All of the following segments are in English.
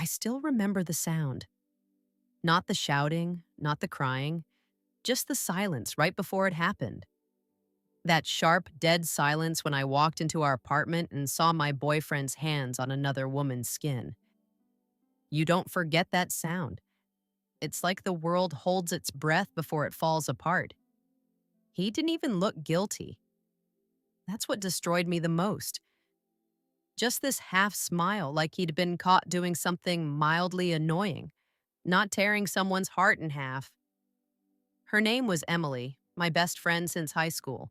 I still remember the sound. Not the shouting, not the crying, just the silence right before it happened. That sharp, dead silence when I walked into our apartment and saw my boyfriend's hands on another woman's skin. You don't forget that sound. It's like the world holds its breath before it falls apart. He didn't even look guilty. That's what destroyed me the most. Just this half smile, like he'd been caught doing something mildly annoying, not tearing someone's heart in half. Her name was Emily, my best friend since high school.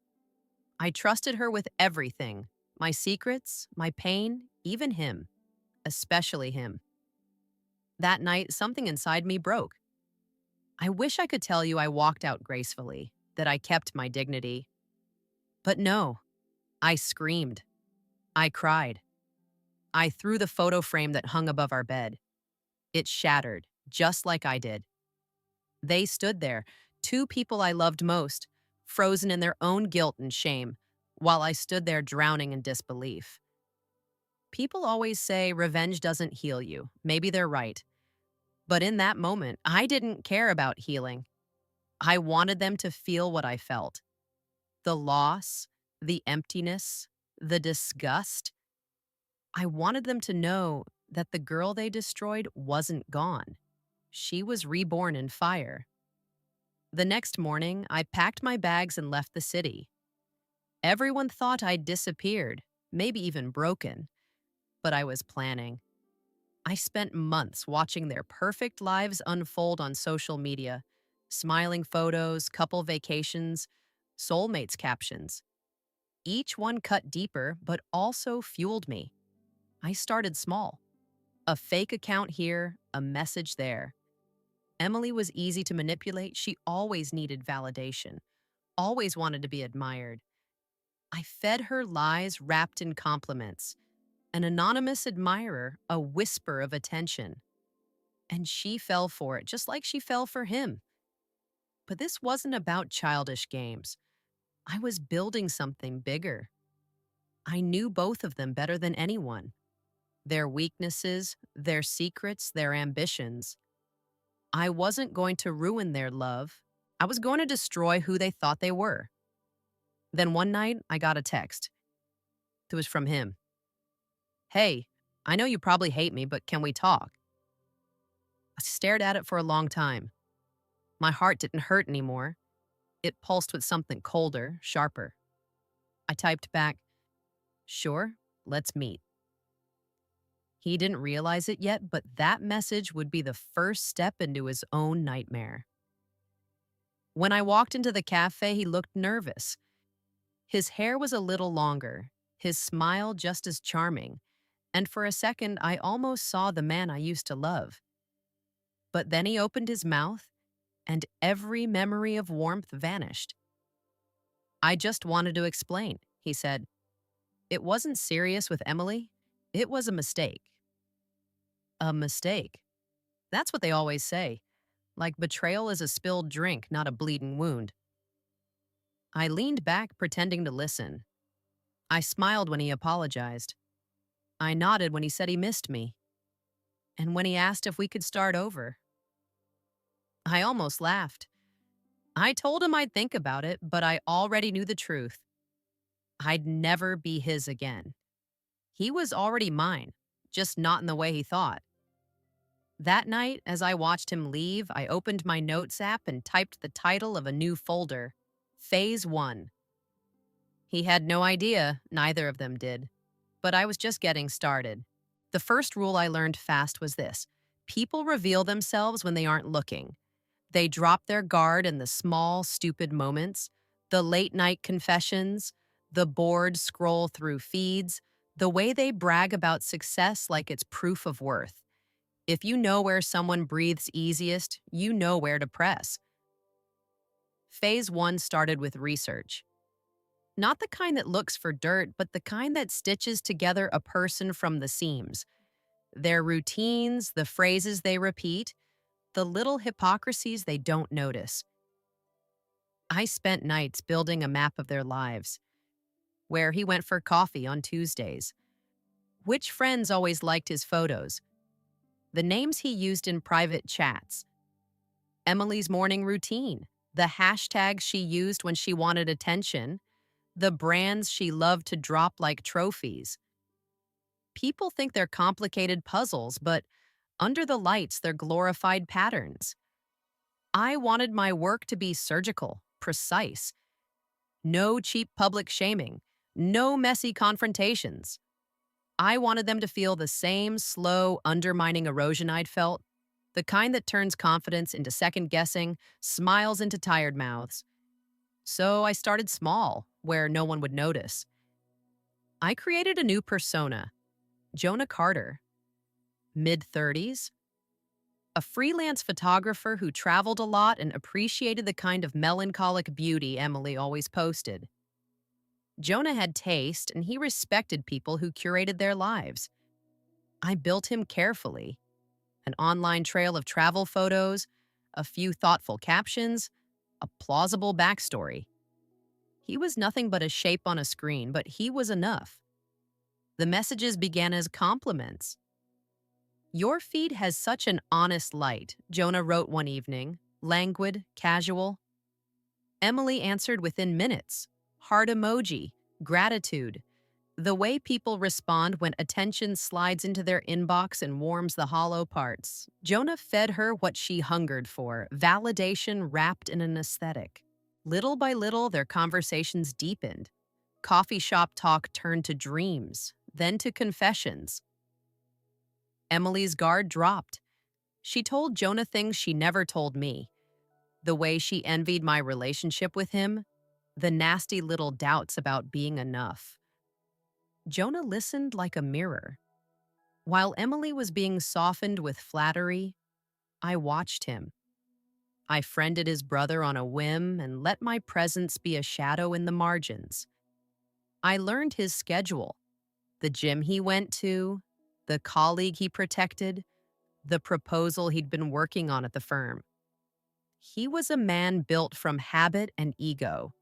I trusted her with everything, my secrets, my pain, even him, especially him. That night, something inside me broke. I wish I could tell you I walked out gracefully, that I kept my dignity. But no, I screamed. I cried. I threw the photo frame that hung above our bed. It shattered, just like I did. They stood there, two people I loved most, frozen in their own guilt and shame, while I stood there drowning in disbelief. People always say revenge doesn't heal you. Maybe they're right. But in that moment, I didn't care about healing. I wanted them to feel what I felt. The loss, the emptiness, the disgust. I wanted them to know that the girl they destroyed wasn't gone. She was reborn in fire. The next morning, I packed my bags and left the city. Everyone thought I'd disappeared, maybe even broken, but I was planning. I spent months watching their perfect lives unfold on social media, smiling photos, couple vacations, soulmates captions. Each one cut deeper, but also fueled me. I started small. A fake account here, a message there. Emily was easy to manipulate. She always needed validation, always wanted to be admired. I fed her lies wrapped in compliments. An anonymous admirer, a whisper of attention. And she fell for it, just like she fell for him. But this wasn't about childish games. I was building something bigger. I knew both of them better than anyone. Their weaknesses, their secrets, their ambitions. I wasn't going to ruin their love. I was going to destroy who they thought they were. Then one night, I got a text. It was from him. "Hey, I know you probably hate me, but can we talk?" I stared at it for a long time. My heart didn't hurt anymore. It pulsed with something colder, sharper. I typed back, "Sure, let's meet." He didn't realize it yet, but that message would be the first step into his own nightmare. When I walked into the cafe, he looked nervous. His hair was a little longer, his smile just as charming, and for a second I almost saw the man I used to love. But then he opened his mouth, and every memory of warmth vanished. "I just wanted to explain," he said. "It wasn't serious with Emily. It was a mistake." A mistake. That's what they always say. Like betrayal is a spilled drink, not a bleeding wound. I leaned back, pretending to listen. I smiled when he apologized. I nodded when he said he missed me. And when he asked if we could start over. I almost laughed. I told him I'd think about it, but I already knew the truth. I'd never be his again. He was already mine, just not in the way he thought. That night, as I watched him leave, I opened my notes app and typed the title of a new folder, Phase 1. He had no idea, neither of them did. But I was just getting started. The first rule I learned fast was this: people reveal themselves when they aren't looking. They drop their guard in the small, stupid moments, the late night confessions, the bored scroll through feeds, the way they brag about success like it's proof of worth. If you know where someone breathes easiest, you know where to press. Phase 1 started with research. Not the kind that looks for dirt, but the kind that stitches together a person from the seams. Their routines, the phrases they repeat, the little hypocrisies they don't notice. I spent nights building a map of their lives. Where he went for coffee on Tuesdays. Which friends always liked his photos? the names he used in private chats, Emily's morning routine, the hashtags she used when she wanted attention, the brands she loved to drop like trophies. People think they're complicated puzzles, but under the lights, they're glorified patterns. I wanted my work to be surgical, precise, no cheap public shaming, no messy confrontations. I wanted them to feel the same slow, undermining erosion I'd felt, the kind that turns confidence into second guessing, smiles into tired mouths. So I started small, where no one would notice. I created a new persona, Jonah Carter, mid 30s, a freelance photographer who traveled a lot and appreciated the kind of melancholic beauty Emily always posted. Jonah had taste, and he respected people who curated their lives. I built him carefully. An online trail of travel photos, a few thoughtful captions, a plausible backstory. He was nothing but a shape on a screen, but he was enough. The messages began as compliments. "Your feed has such an honest light," Jonah wrote one evening, languid, casual. Emily answered within minutes. Heart emoji, gratitude. The way people respond when attention slides into their inbox and warms the hollow parts. Jonah fed her what she hungered for, validation wrapped in an aesthetic. Little by little, their conversations deepened. Coffee shop talk turned to dreams, then to confessions. Emily's guard dropped. She told Jonah things she never told me. The way she envied my relationship with him, the nasty little doubts about being enough. Jonah listened like a mirror. While Emily was being softened with flattery, I watched him. I friended his brother on a whim and let my presence be a shadow in the margins. I learned his schedule, the gym he went to, the colleague he protected, the proposal he'd been working on at the firm. He was a man built from habit and ego.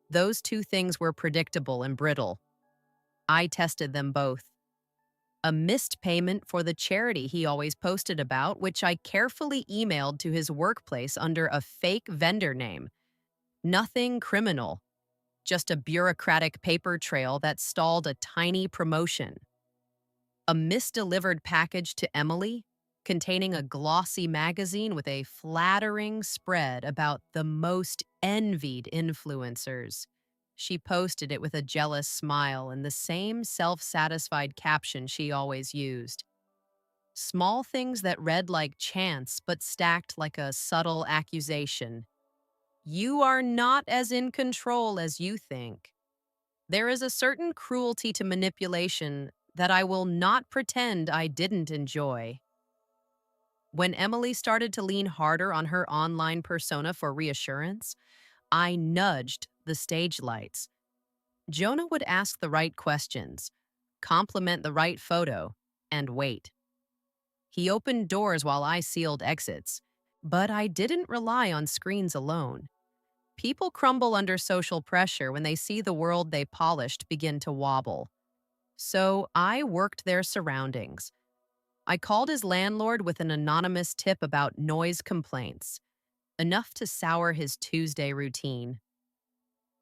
Those two things were predictable and brittle. I tested them both. A missed payment for the charity he always posted about, which I carefully emailed to his workplace under a fake vendor name. Nothing criminal, just a bureaucratic paper trail that stalled a tiny promotion. A misdelivered package to Emily containing a glossy magazine with a flattering spread about the most envied influencers. She posted it with a jealous smile and the same self-satisfied caption she always used. Small things that read like chance but stacked like a subtle accusation. You are not as in control as you think. There is a certain cruelty to manipulation that I will not pretend I didn't enjoy. When Emily started to lean harder on her online persona for reassurance, I nudged the stage lights. Jonah would ask the right questions, compliment the right photo, and wait. He opened doors while I sealed exits, but I didn't rely on screens alone. People crumble under social pressure when they see the world they polished begin to wobble. So I worked their surroundings. I called his landlord with an anonymous tip about noise complaints, enough to sour his Tuesday routine.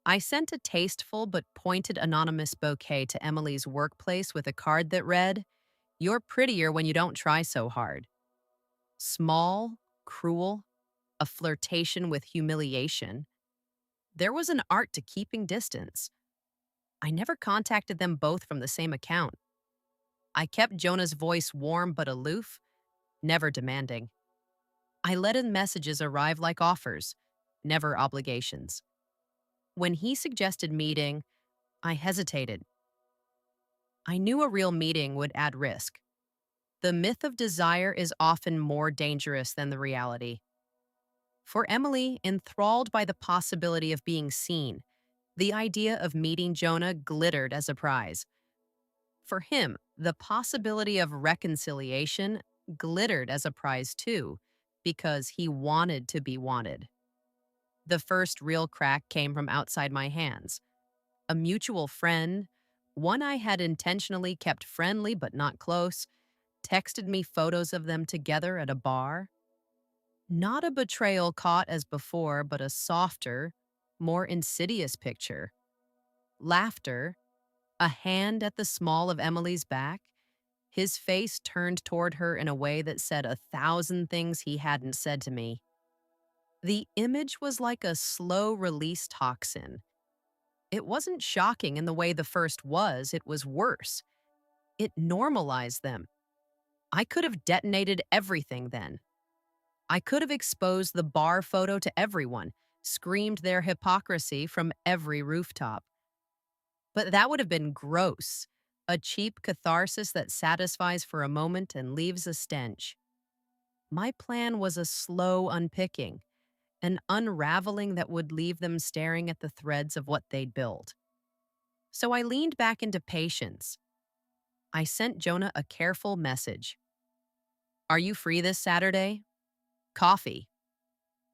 I sent a tasteful but pointed anonymous bouquet to Emily's workplace with a card that read, "You're prettier when you don't try so hard." Small, cruel, a flirtation with humiliation. There was an art to keeping distance. I never contacted them both from the same account. I kept Jonah's voice warm but aloof, never demanding. I let his messages arrive like offers, never obligations. When he suggested meeting, I hesitated. I knew a real meeting would add risk. The myth of desire is often more dangerous than the reality. For Emily, enthralled by the possibility of being seen, the idea of meeting Jonah glittered as a prize. For him, the possibility of reconciliation glittered as a prize too, because he wanted to be wanted. The first real crack came from outside my hands. A mutual friend, one I had intentionally kept friendly but not close, texted me photos of them together at a bar. Not a betrayal caught as before, but a softer, more insidious picture. Laughter, a hand at the small of Emily's back, his face turned toward her in a way that said 1,000 things he hadn't said to me. The image was like a slow release toxin. It wasn't shocking in the way the first was, it was worse. It normalized them. I could have detonated everything then. I could have exposed the bar photo to everyone, screamed their hypocrisy from every rooftop. But that would have been gross, a cheap catharsis that satisfies for a moment and leaves a stench. My plan was a slow unpicking, an unraveling that would leave them staring at the threads of what they'd built. So I leaned back into patience. I sent Jonah a careful message. Are you free this Saturday? Coffee.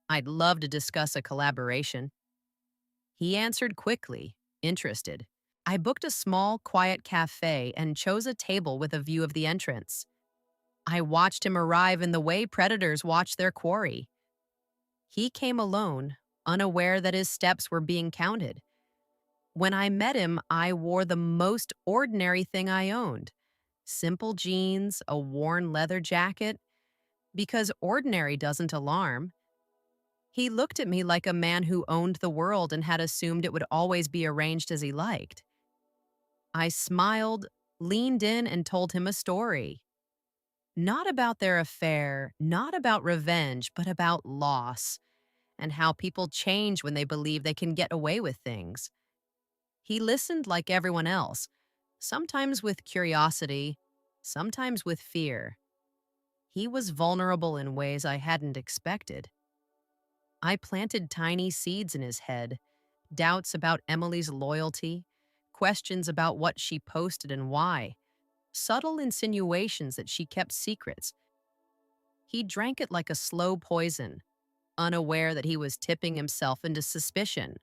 I'd love to discuss a collaboration. He answered quickly, interested. I booked a small, quiet cafe and chose a table with a view of the entrance. I watched him arrive in the way predators watch their quarry. He came alone, unaware that his steps were being counted. When I met him, I wore the most ordinary thing I owned. Simple jeans, a worn leather jacket, because ordinary doesn't alarm. He looked at me like a man who owned the world and had assumed it would always be arranged as he liked. I smiled, leaned in, and told him a story. Not about their affair, not about revenge, but about loss, and how people change when they believe they can get away with things. He listened like everyone else, sometimes with curiosity, sometimes with fear. He was vulnerable in ways I hadn't expected. I planted tiny seeds in his head, doubts about Emily's loyalty, questions about what she posted and why, subtle insinuations that she kept secrets. He drank it like a slow poison, unaware that he was tipping himself into suspicion.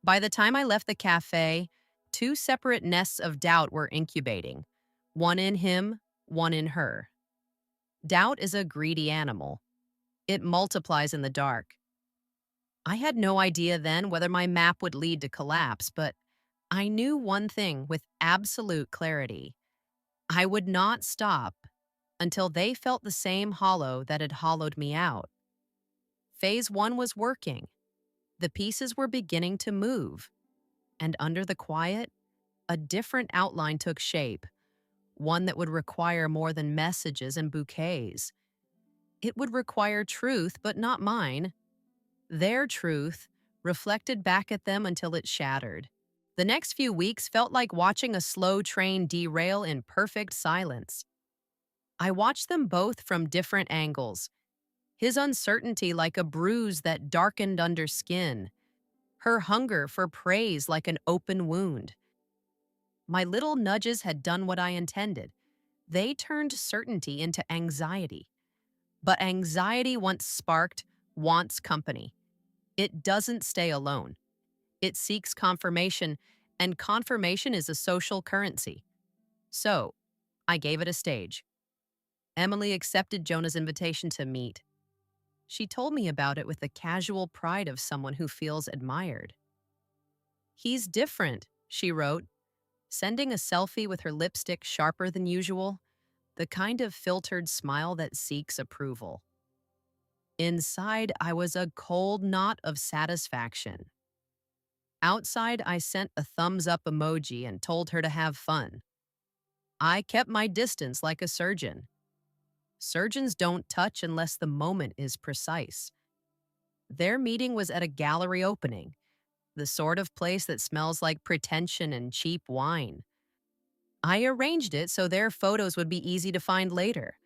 By the time I left the cafe, two separate nests of doubt were incubating, one in him, one in her. Doubt is a greedy animal. It multiplies in the dark. I had no idea then whether my map would lead to collapse, but I knew one thing with absolute clarity. I would not stop until they felt the same hollow that had hollowed me out. Phase 1 was working. The pieces were beginning to move. And under the quiet, a different outline took shape, one that would require more than messages and bouquets. It would require truth, but not mine. Their truth, reflected back at them until it shattered. The next few weeks felt like watching a slow train derail in perfect silence. I watched them both from different angles. His uncertainty like a bruise that darkened under skin. Her hunger for praise like an open wound. My little nudges had done what I intended. They turned certainty into anxiety. But anxiety, once sparked, wants company. It doesn't stay alone. It seeks confirmation, and confirmation is a social currency. So, I gave it a stage. Emily accepted Jonah's invitation to meet. She told me about it with the casual pride of someone who feels admired. He's different, she wrote, sending a selfie with her lipstick sharper than usual, the kind of filtered smile that seeks approval. Inside, I was a cold knot of satisfaction. Outside, I sent a thumbs up emoji and told her to have fun. I kept my distance like a surgeon. Surgeons don't touch unless the moment is precise. Their meeting was at a gallery opening, the sort of place that smells like pretension and cheap wine. I arranged it so their photos would be easy to find later.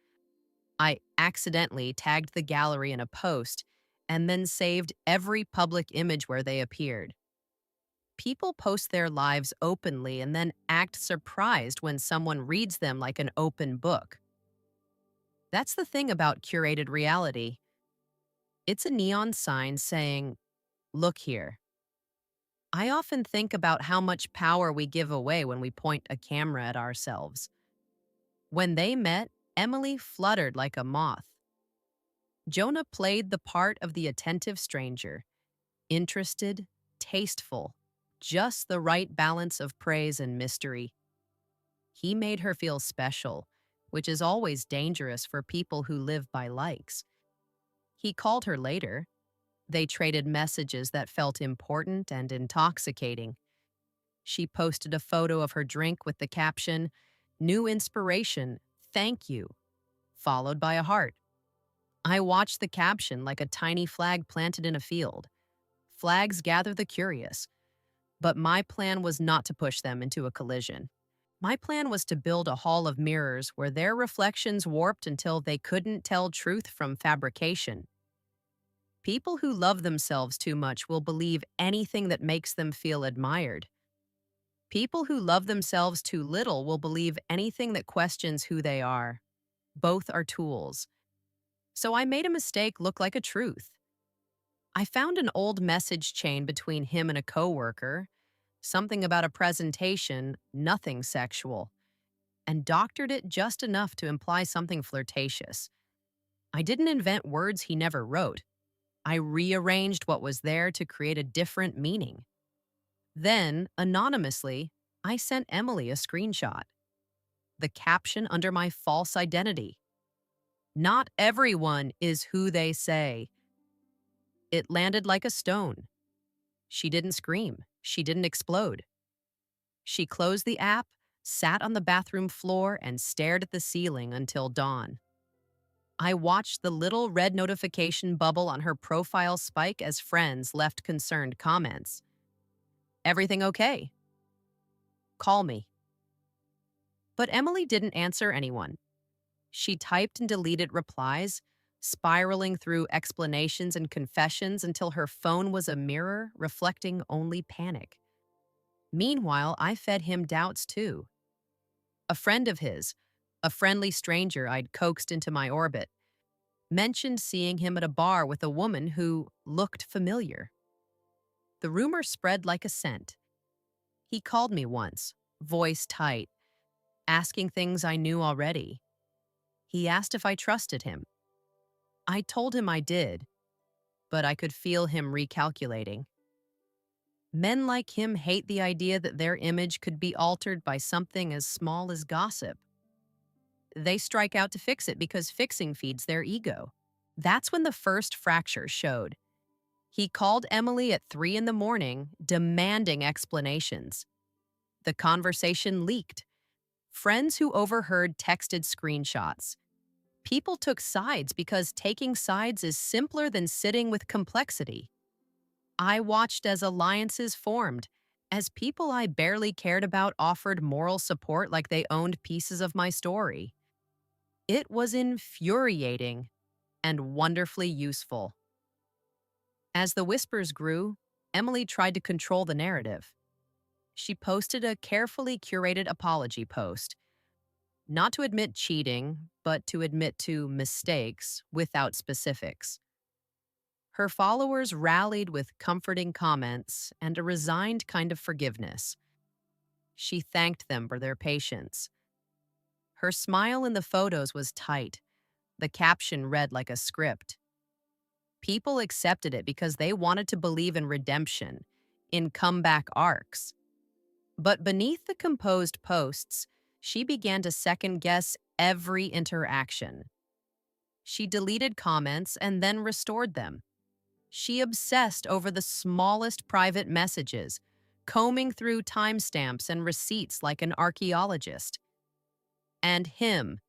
I accidentally tagged the gallery in a post and then saved every public image where they appeared. People post their lives openly and then act surprised when someone reads them like an open book. That's the thing about curated reality. It's a neon sign saying, "Look here." I often think about how much power we give away when we point a camera at ourselves. When they met, Emily fluttered like a moth. Jonah played the part of the attentive stranger, interested, tasteful, just the right balance of praise and mystery. He made her feel special, which is always dangerous for people who live by likes. He called her later. They traded messages that felt important and intoxicating. She posted a photo of her drink with the caption, "New inspiration, thank you," followed by a heart. I watched the caption like a tiny flag planted in a field. Flags gather the curious, but my plan was not to push them into a collision. My plan was to build a hall of mirrors where their reflections warped until they couldn't tell truth from fabrication. People who love themselves too much will believe anything that makes them feel admired. People who love themselves too little will believe anything that questions who they are. Both are tools. So I made a mistake look like a truth. I found an old message chain between him and a coworker, something about a presentation, nothing sexual, and doctored it just enough to imply something flirtatious. I didn't invent words he never wrote. I rearranged what was there to create a different meaning. Then, anonymously, I sent Emily a screenshot. The caption under my false identity. Not everyone is who they say. It landed like a stone. She didn't scream. She didn't explode. She closed the app, sat on the bathroom floor, and stared at the ceiling until dawn. I watched the little red notification bubble on her profile spike as friends left concerned comments. "Everything okay? Call me." But Emily didn't answer anyone. She typed and deleted replies, spiraling through explanations and confessions until her phone was a mirror reflecting only panic. Meanwhile, I fed him doubts too. A friend of his, a friendly stranger I'd coaxed into my orbit, mentioned seeing him at a bar with a woman who looked familiar. The rumor spread like a scent. He called me once, voice tight, asking things I knew already. He asked if I trusted him. I told him I did, but I could feel him recalculating. Men like him hate the idea that their image could be altered by something as small as gossip. They strike out to fix it because fixing feeds their ego. That's when the first fracture showed. He called Emily at 3 in the morning, demanding explanations. The conversation leaked. Friends who overheard texted screenshots. People took sides because taking sides is simpler than sitting with complexity. I watched as alliances formed, as people I barely cared about offered moral support like they owned pieces of my story. It was infuriating and wonderfully useful. As the whispers grew, Emily tried to control the narrative. She posted a carefully curated apology post, not to admit cheating, but to admit to mistakes without specifics. Her followers rallied with comforting comments and a resigned kind of forgiveness. She thanked them for their patience. Her smile in the photos was tight. The caption read like a script. People accepted it because they wanted to believe in redemption, in comeback arcs. But beneath the composed posts, she began to second-guess every interaction. She deleted comments and then restored them. She obsessed over the smallest private messages, combing through timestamps and receipts like an archaeologist. And him.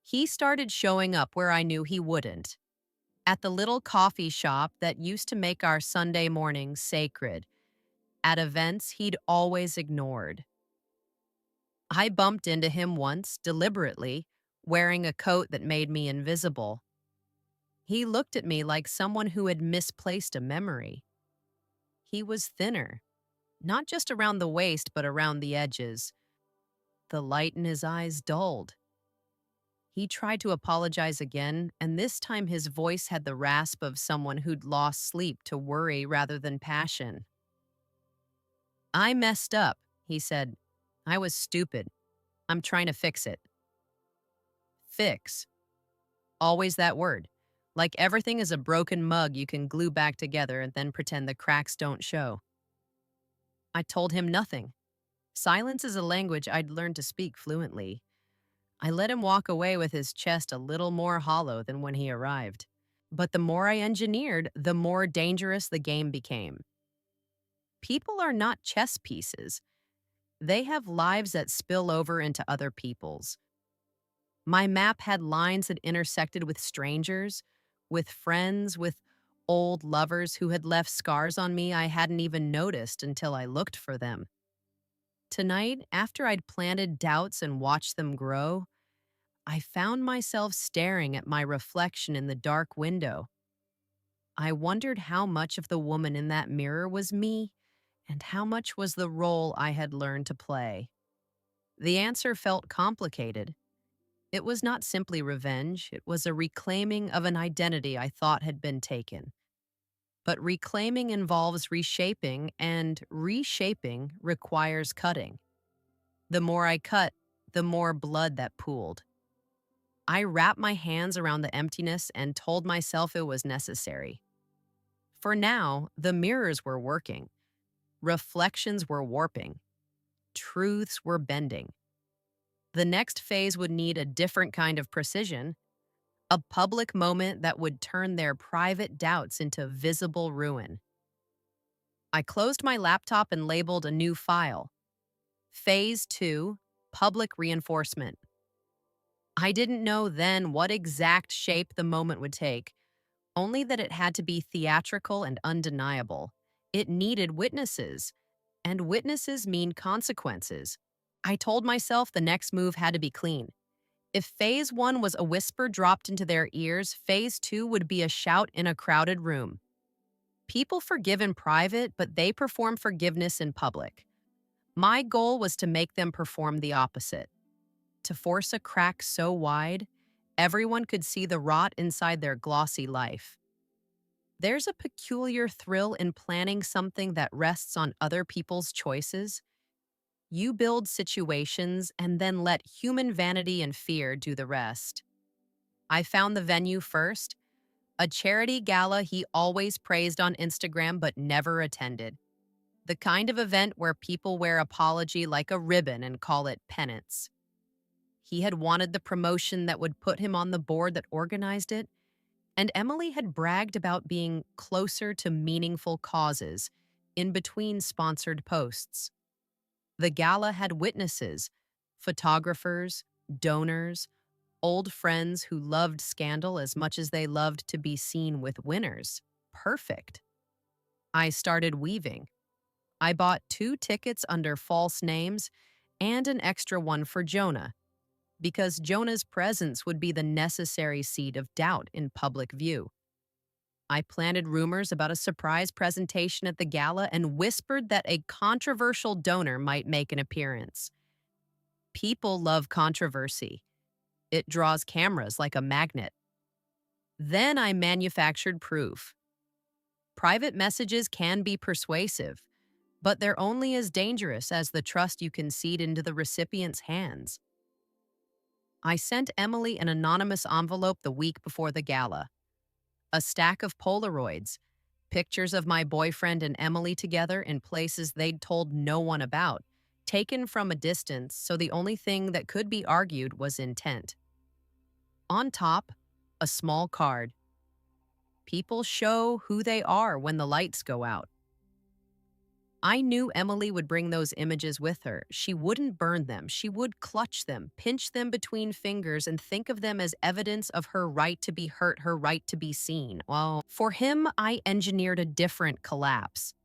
He started showing up where I knew he wouldn't. At the little coffee shop that used to make our Sunday mornings sacred. At events he'd always ignored. I bumped into him once, deliberately, wearing a coat that made me invisible. He looked at me like someone who had misplaced a memory. He was thinner, not just around the waist, but around the edges. The light in his eyes dulled. He tried to apologize again, and this time his voice had the rasp of someone who'd lost sleep to worry rather than passion. "I messed up," he said. "I was stupid. I'm trying to fix it." Fix. Always that word. Like everything is a broken mug you can glue back together and then pretend the cracks don't show. I told him nothing. Silence is a language I'd learned to speak fluently. I let him walk away with his chest a little more hollow than when he arrived. But the more I engineered, the more dangerous the game became. People are not chess pieces. They have lives that spill over into other people's. My map had lines that intersected with strangers, with friends, with old lovers who had left scars on me I hadn't even noticed until I looked for them. Tonight, after I'd planted doubts and watched them grow, I found myself staring at my reflection in the dark window. I wondered how much of the woman in that mirror was me and how much was the role I had learned to play. The answer felt complicated. It was not simply revenge, it was a reclaiming of an identity I thought had been taken. But reclaiming involves reshaping, and reshaping requires cutting. The more I cut, the more blood that pooled. I wrapped my hands around the emptiness and told myself it was necessary. For now, the mirrors were working. Reflections were warping. Truths were bending. The next phase would need a different kind of precision, a public moment that would turn their private doubts into visible ruin. I closed my laptop and labeled a new file. Phase 2, Public Reinforcement. I didn't know then what exact shape the moment would take, only that it had to be theatrical and undeniable. It needed witnesses, and witnesses mean consequences. I told myself the next move had to be clean. If phase 1 was a whisper dropped into their ears, phase 2 would be a shout in a crowded room. People forgive in private, but they perform forgiveness in public. My goal was to make them perform the opposite. To force a crack so wide, everyone could see the rot inside their glossy life. There's a peculiar thrill in planning something that rests on other people's choices. You build situations and then let human vanity and fear do the rest. I found the venue first, a charity gala he always praised on Instagram but never attended. The kind of event where people wear apology like a ribbon and call it penance. He had wanted the promotion that would put him on the board that organized it, and Emily had bragged about being closer to meaningful causes in between sponsored posts. The gala had witnesses, photographers, donors, old friends who loved scandal as much as they loved to be seen with winners. Perfect. I started weaving. I bought 2 tickets under false names and an extra one for Jonah, because Jonah's presence would be the necessary seed of doubt in public view. I planted rumors about a surprise presentation at the gala and whispered that a controversial donor might make an appearance. People love controversy. It draws cameras like a magnet. Then I manufactured proof. Private messages can be persuasive, but they're only as dangerous as the trust you concede into the recipient's hands. I sent Emily an anonymous envelope the week before the gala. A stack of Polaroids, pictures of my boyfriend and Emily together in places they'd told no one about, taken from a distance, so the only thing that could be argued was intent. On top, a small card. People show who they are when the lights go out. I knew Emily would bring those images with her. She wouldn't burn them. She would clutch them, pinch them between fingers, and think of them as evidence of her right to be hurt, her right to be seen. Well, for him, I engineered a different collapse.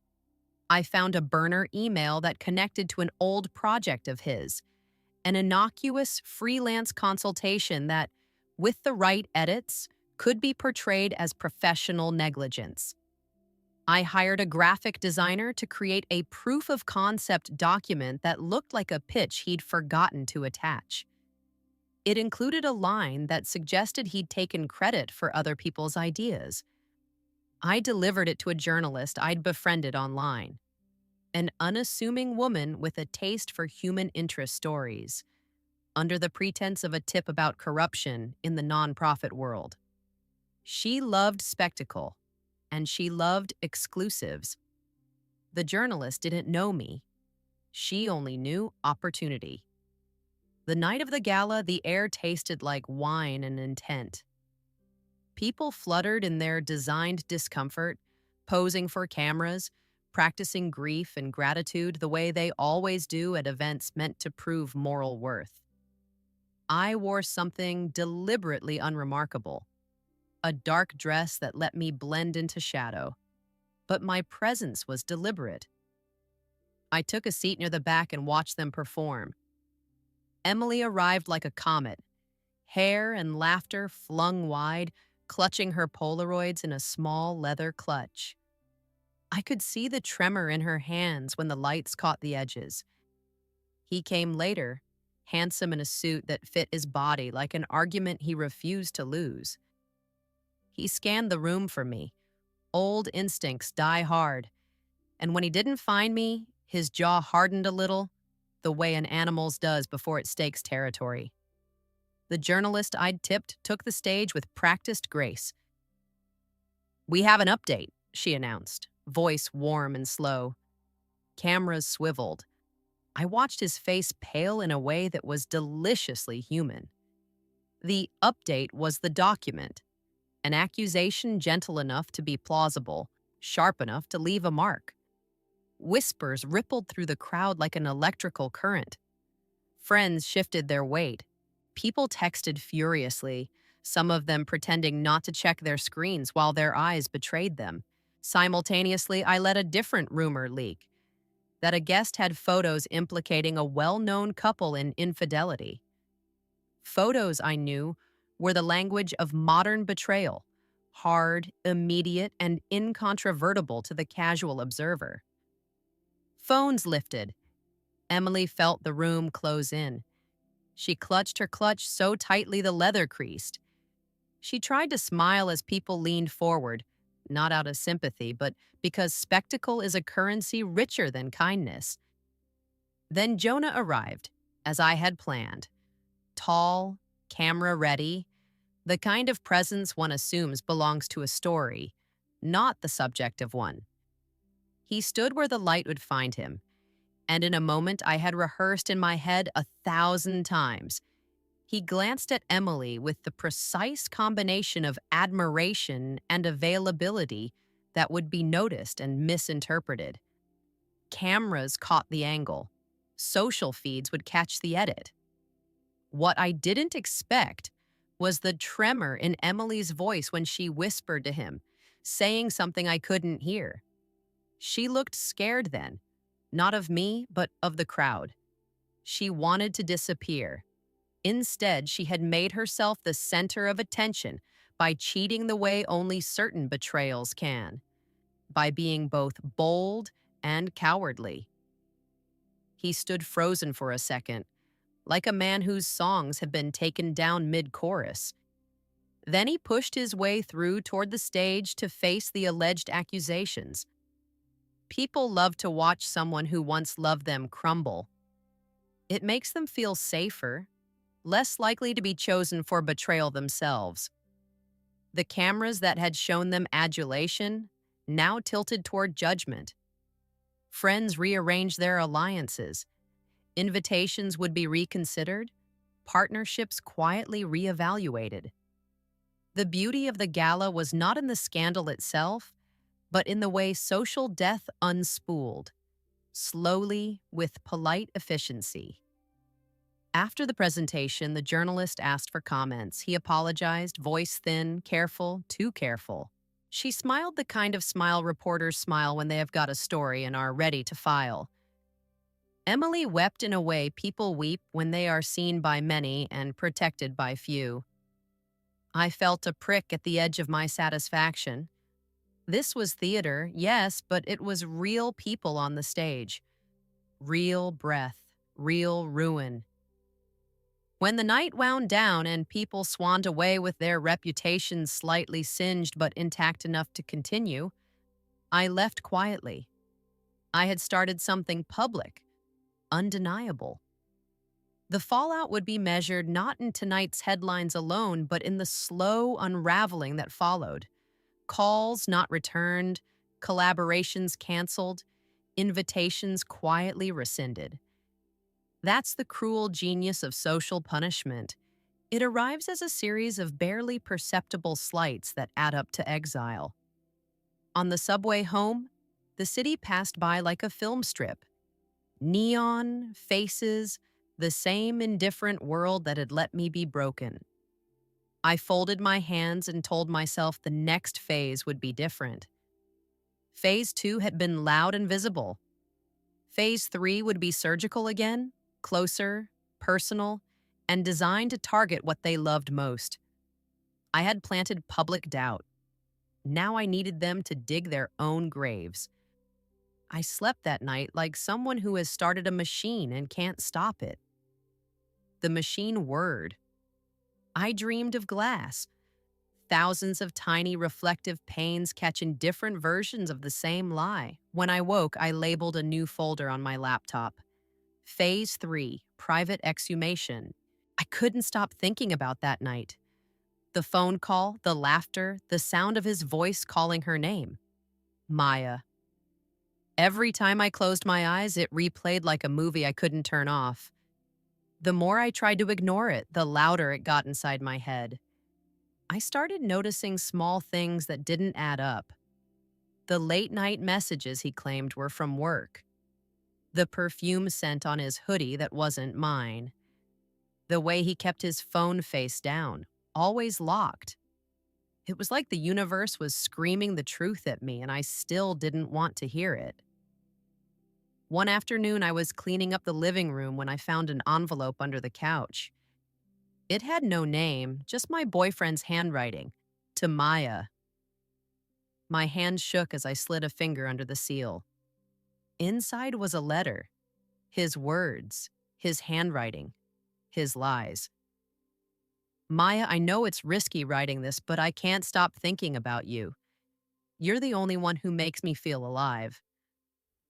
I found a burner email that connected to an old project of his, an innocuous freelance consultation that, with the right edits, could be portrayed as professional negligence. I hired a graphic designer to create a proof of concept document that looked like a pitch he'd forgotten to attach. It included a line that suggested he'd taken credit for other people's ideas. I delivered it to a journalist I'd befriended online, an unassuming woman with a taste for human interest stories. under the pretense of a tip about corruption in the nonprofit world. She loved spectacle, and she loved exclusives. The journalist didn't know me. She only knew opportunity. The night of the gala, the air tasted like wine and intent. People fluttered in their designed discomfort, posing for cameras, practicing grief and gratitude the way they always do at events meant to prove moral worth. I wore something deliberately unremarkable, a dark dress that let me blend into shadow. But my presence was deliberate. I took a seat near the back and watched them perform. Emily arrived like a comet, hair and laughter flung wide, clutching her Polaroids in a small leather clutch. I could see the tremor in her hands when the lights caught the edges. He came later, handsome in a suit that fit his body like an argument he refused to lose. He scanned the room for me. Old instincts die hard. And when he didn't find me, his jaw hardened a little, the way an animal's does before it stakes territory. The journalist I'd tipped took the stage with practiced grace. "We have an update," she announced, voice warm and slow. Cameras swiveled. I watched his face pale in a way that was deliciously human. The update was the document, an accusation gentle enough to be plausible, sharp enough to leave a mark. Whispers rippled through the crowd like an electrical current. Friends shifted their weight. People texted furiously, some of them pretending not to check their screens while their eyes betrayed them. Simultaneously, I let a different rumor leak, that a guest had photos implicating a well-known couple in infidelity. Photos, I knew, were the language of modern betrayal, hard, immediate, and incontrovertible to the casual observer. Phones lifted. Emily felt the room close in. She clutched her clutch so tightly the leather creased. She tried to smile as people leaned forward, not out of sympathy, but because spectacle is a currency richer than kindness. Then Jonah arrived, as I had planned. Tall, camera ready, the kind of presence one assumes belongs to a story, not the subject of one. He stood where the light would find him, and in a moment I had rehearsed in my head 1,000 times. He glanced at Emily with the precise combination of admiration and availability that would be noticed and misinterpreted. Cameras caught the angle. Social feeds would catch the edit. What I didn't expect was the tremor in Emily's voice when she whispered to him, saying something I couldn't hear. She looked scared then, not of me, but of the crowd. She wanted to disappear. Instead, she had made herself the center of attention by cheating the way only certain betrayals can, by being both bold and cowardly. He stood frozen for a second, like a man whose songs have been taken down mid-chorus. Then he pushed his way through toward the stage to face the alleged accusations. People love to watch someone who once loved them crumble. It makes them feel safer, less likely to be chosen for betrayal themselves. The cameras that had shown them adulation now tilted toward judgment. Friends rearranged their alliances. Invitations would be reconsidered, partnerships quietly reevaluated. The beauty of the gala was not in the scandal itself, but in the way social death unspooled, slowly with polite efficiency. After the presentation, the journalist asked for comments. He apologized, voice thin, careful, too careful. She smiled the kind of smile reporters smile when they have got a story and are ready to file. Emily wept in a way people weep when they are seen by many and protected by few. I felt a prick at the edge of my satisfaction. This was theater, yes, but it was real people on the stage. Real breath, real ruin. When the night wound down and people swanned away with their reputations slightly singed but intact enough to continue, I left quietly. I had started something public, undeniable. The fallout would be measured not in tonight's headlines alone, but in the slow unraveling that followed. Calls not returned, collaborations canceled, invitations quietly rescinded. That's the cruel genius of social punishment. It arrives as a series of barely perceptible slights that add up to exile. On the subway home, the city passed by like a film strip. Neon, faces, the same indifferent world that had let me be broken. I folded my hands and told myself the next phase would be different. Phase 2 had been loud and visible. Phase 3 would be surgical again, closer, personal, and designed to target what they loved most. I had planted public doubt. Now I needed them to dig their own graves. I slept that night like someone who has started a machine and can't stop it. The machine whirred. I dreamed of glass, thousands of tiny reflective panes catching different versions of the same lie. When I woke, I labeled a new folder on my laptop. Phase 3, Private Exhumation. I couldn't stop thinking about that night. The phone call, the laughter, the sound of his voice calling her name. Maya. Every time I closed my eyes, it replayed like a movie I couldn't turn off. The more I tried to ignore it, the louder it got inside my head. I started noticing small things that didn't add up. The late-night messages he claimed were from work. The perfume scent on his hoodie that wasn't mine. The way he kept his phone face down, always locked. It was like the universe was screaming the truth at me, and I still didn't want to hear it. One afternoon, I was cleaning up the living room when I found an envelope under the couch. It had no name, just my boyfriend's handwriting. To Maya. My hand shook as I slid a finger under the seal. Inside was a letter. His words, his handwriting, his lies. Maya, I know it's risky writing this, but I can't stop thinking about you. You're the only one who makes me feel alive.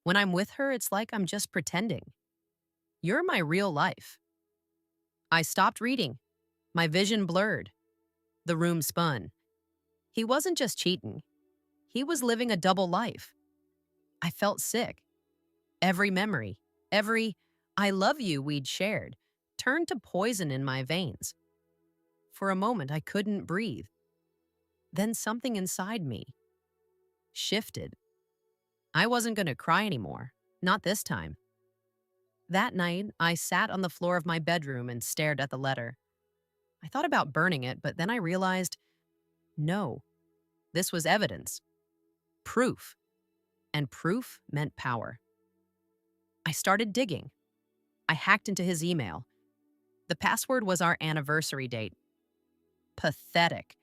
When I'm with her, it's like I'm just pretending. You're my real life. I stopped reading. My vision blurred. The room spun. He wasn't just cheating. He was living a double life. I felt sick. Every memory, every I love you we'd shared, turned to poison in my veins. For a moment, I couldn't breathe. Then something inside me shifted. I wasn't going to cry anymore. Not this time. That night, I sat on the floor of my bedroom and stared at the letter. I thought about burning it, but then I realized, no, this was evidence. Proof. And proof meant power. I started digging. I hacked into his email. The password was our anniversary date. Pathetic.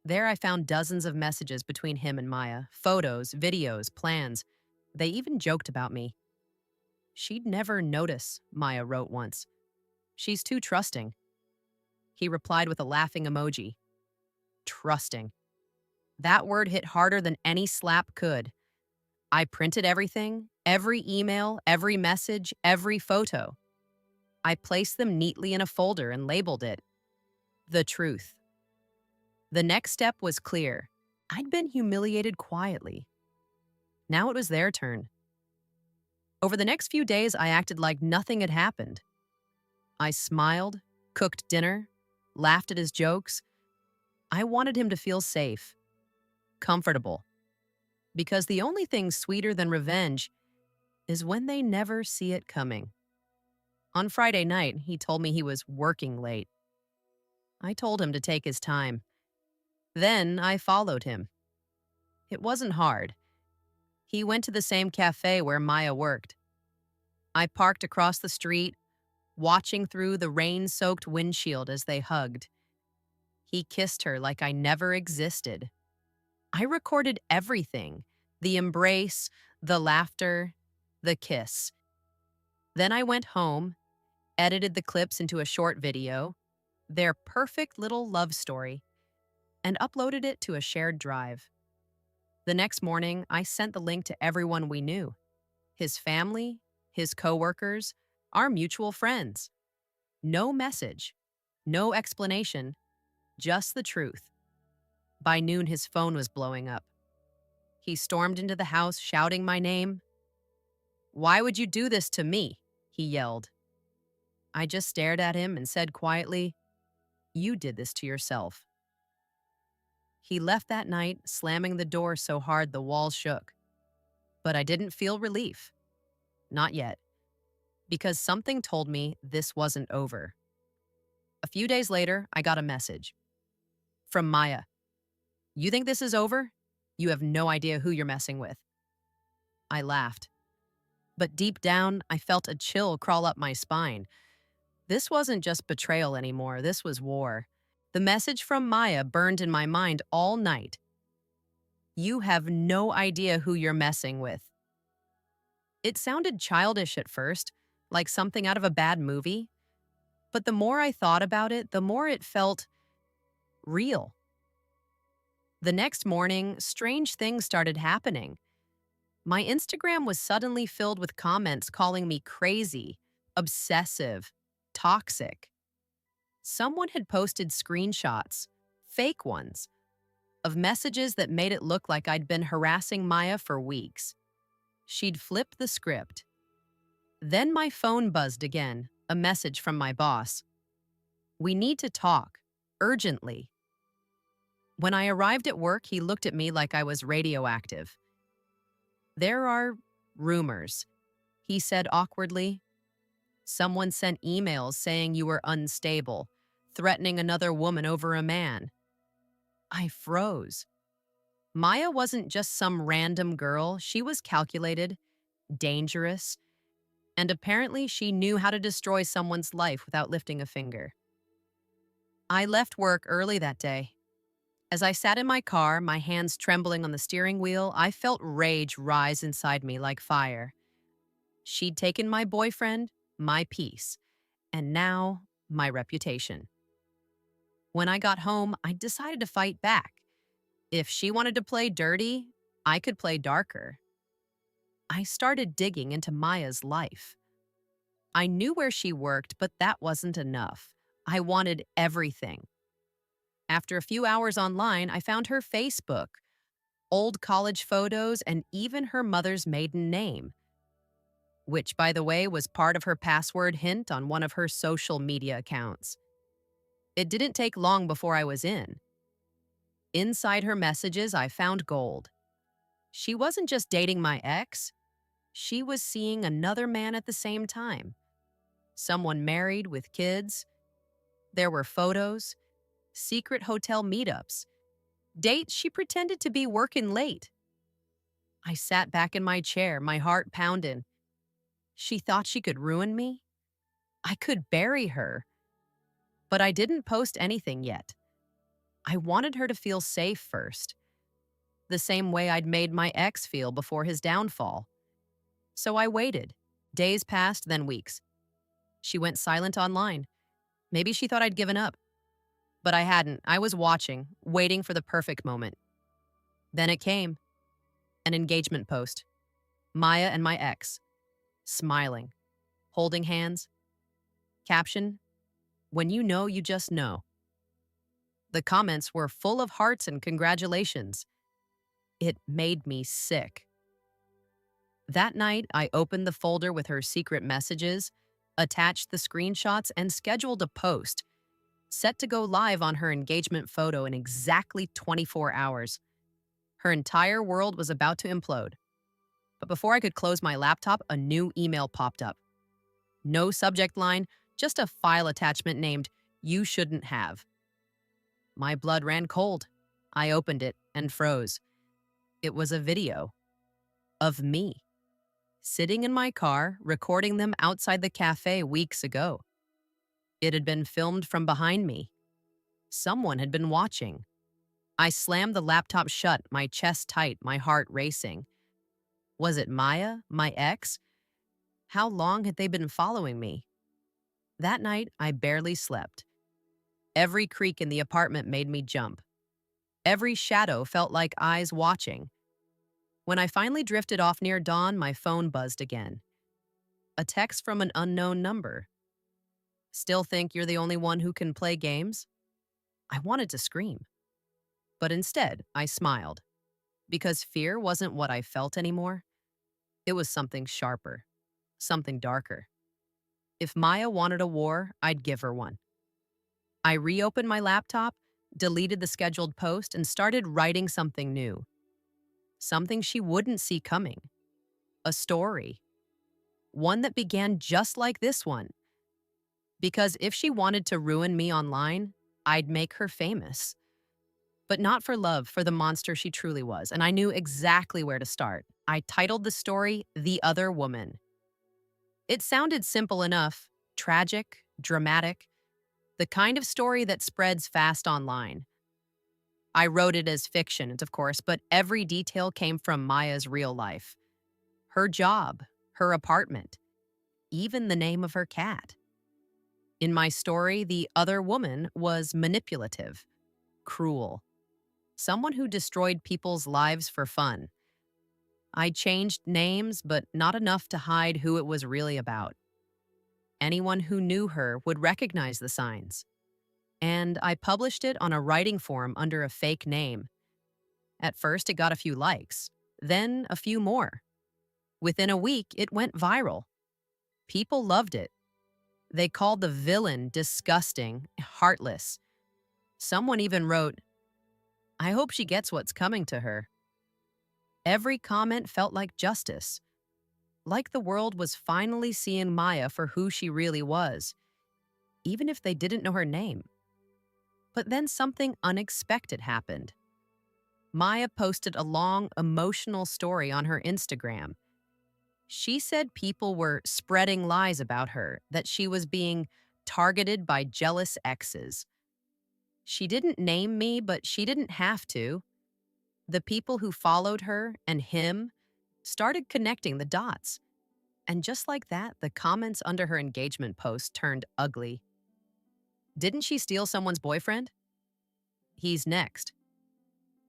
There I found dozens of messages between him and Maya, photos, videos, plans. They even joked about me. She'd never notice, Maya wrote once. She's too trusting. He replied with a laughing emoji. Trusting. That word hit harder than any slap could. I printed everything, every email, every message, every photo. I placed them neatly in a folder and labeled it The Truth. The next step was clear. I'd been humiliated quietly. Now it was their turn. Over the next few days, I acted like nothing had happened. I smiled, cooked dinner, laughed at his jokes. I wanted him to feel safe, comfortable. Because the only thing sweeter than revenge is when they never see it coming. On Friday night, he told me he was working late. I told him to take his time. Then I followed him. It wasn't hard. He went to the same cafe where Maya worked. I parked across the street, watching through the rain-soaked windshield as they hugged. He kissed her like I never existed. I recorded everything, the embrace, the laughter, the kiss. Then I went home, edited the clips into a short video, their perfect little love story, and uploaded it to a shared drive. The next morning, I sent the link to everyone we knew. His family, his coworkers, our mutual friends. No message, no explanation, just the truth. By noon, his phone was blowing up. He stormed into the house, shouting my name. "Why would you do this to me?" he yelled. I just stared at him and said quietly, "You did this to yourself." He left that night, slamming the door so hard the walls shook. But I didn't feel relief. Not yet. Because something told me this wasn't over. A few days later, I got a message from Maya. "You think this is over? You have no idea who you're messing with." I laughed. But deep down, I felt a chill crawl up my spine. This wasn't just betrayal anymore, this was war. The message from Maya burned in my mind all night. "You have no idea who you're messing with." It sounded childish at first, like something out of a bad movie. But the more I thought about it, the more it felt real. The next morning, strange things started happening. My Instagram was suddenly filled with comments calling me crazy, obsessive, toxic. Someone had posted screenshots, fake ones, of messages that made it look like I'd been harassing Maya for weeks. She'd flipped the script. Then my phone buzzed again, a message from my boss. "We need to talk, urgently." When I arrived at work, he looked at me like I was radioactive. "There are rumors," he said awkwardly. "Someone sent emails saying you were unstable, threatening another woman over a man." I froze. Maya wasn't just some random girl. She was calculated, dangerous, and apparently she knew how to destroy someone's life without lifting a finger. I left work early that day. As I sat in my car, my hands trembling on the steering wheel, I felt rage rise inside me like fire. She'd taken my boyfriend, my peace, and now my reputation. When I got home, I decided to fight back. If she wanted to play dirty, I could play darker. I started digging into Maya's life. I knew where she worked, but that wasn't enough. I wanted everything. After a few hours online, I found her Facebook, old college photos, and even her mother's maiden name, which, by the way, was part of her password hint on one of her social media accounts. It didn't take long before I was in. Inside her messages, I found gold. She wasn't just dating my ex, she was seeing another man at the same time. Someone married with kids. There were photos, secret hotel meetups, dates she pretended to be working late. I sat back in my chair, my heart pounding. She thought she could ruin me? I could bury her. But I didn't post anything yet. I wanted her to feel safe first, the same way I'd made my ex feel before his downfall. So I waited. Days passed, then weeks. She went silent online. Maybe she thought I'd given up. But I hadn't. I was watching, waiting for the perfect moment. Then it came. An engagement post. Maya and my ex. Smiling. Holding hands. Caption, "When you know, you just know." The comments were full of hearts and congratulations. It made me sick. That night, I opened the folder with her secret messages, attached the screenshots, and scheduled a post, set to go live on her engagement photo in exactly 24 hours. Her entire world was about to implode. But before I could close my laptop, a new email popped up. No subject line, just a file attachment named "You Shouldn't Have." My blood ran cold. I opened it and froze. It was a video of me, sitting in my car, recording them outside the cafe weeks ago. It had been filmed from behind me. Someone had been watching. I slammed the laptop shut, my chest tight, my heart racing. Was it Maya, my ex? How long had they been following me? That night, I barely slept. Every creak in the apartment made me jump. Every shadow felt like eyes watching. When I finally drifted off near dawn, my phone buzzed again. A text from an unknown number. Still think you're the only one who can play games? I wanted to scream, but instead I smiled because fear wasn't what I felt anymore. It was something sharper, something darker. If Maya wanted a war, I'd give her one. I reopened my laptop, deleted the scheduled post, and started writing something new. Something she wouldn't see coming. A story. One that began just like this one. Because if she wanted to ruin me online, I'd make her famous. But not for love, for the monster she truly was, and I knew exactly where to start. I titled the story The Other Woman. It sounded simple enough, tragic, dramatic, the kind of story that spreads fast online. I wrote it as fiction, of course, but every detail came from Maya's real life. Her job, her apartment, even the name of her cat. In my story, the other woman was manipulative, cruel, someone who destroyed people's lives for fun. I changed names, but not enough to hide who it was really about. Anyone who knew her would recognize the signs. And I published it on a writing forum under a fake name. At first, it got a few likes, then a few more. Within a week, it went viral. People loved it. They called the villain disgusting, heartless. Someone even wrote, "I hope she gets what's coming to her." Every comment felt like justice, like the world was finally seeing Maya for who she really was, even if they didn't know her name. But then something unexpected happened. Maya posted a long, emotional story on her Instagram. She said people were spreading lies about her, that she was being targeted by jealous exes. She didn't name me, but she didn't have to. The people who followed her and him started connecting the dots. And just like that, the comments under her engagement post turned ugly. Didn't she steal someone's boyfriend? He's next.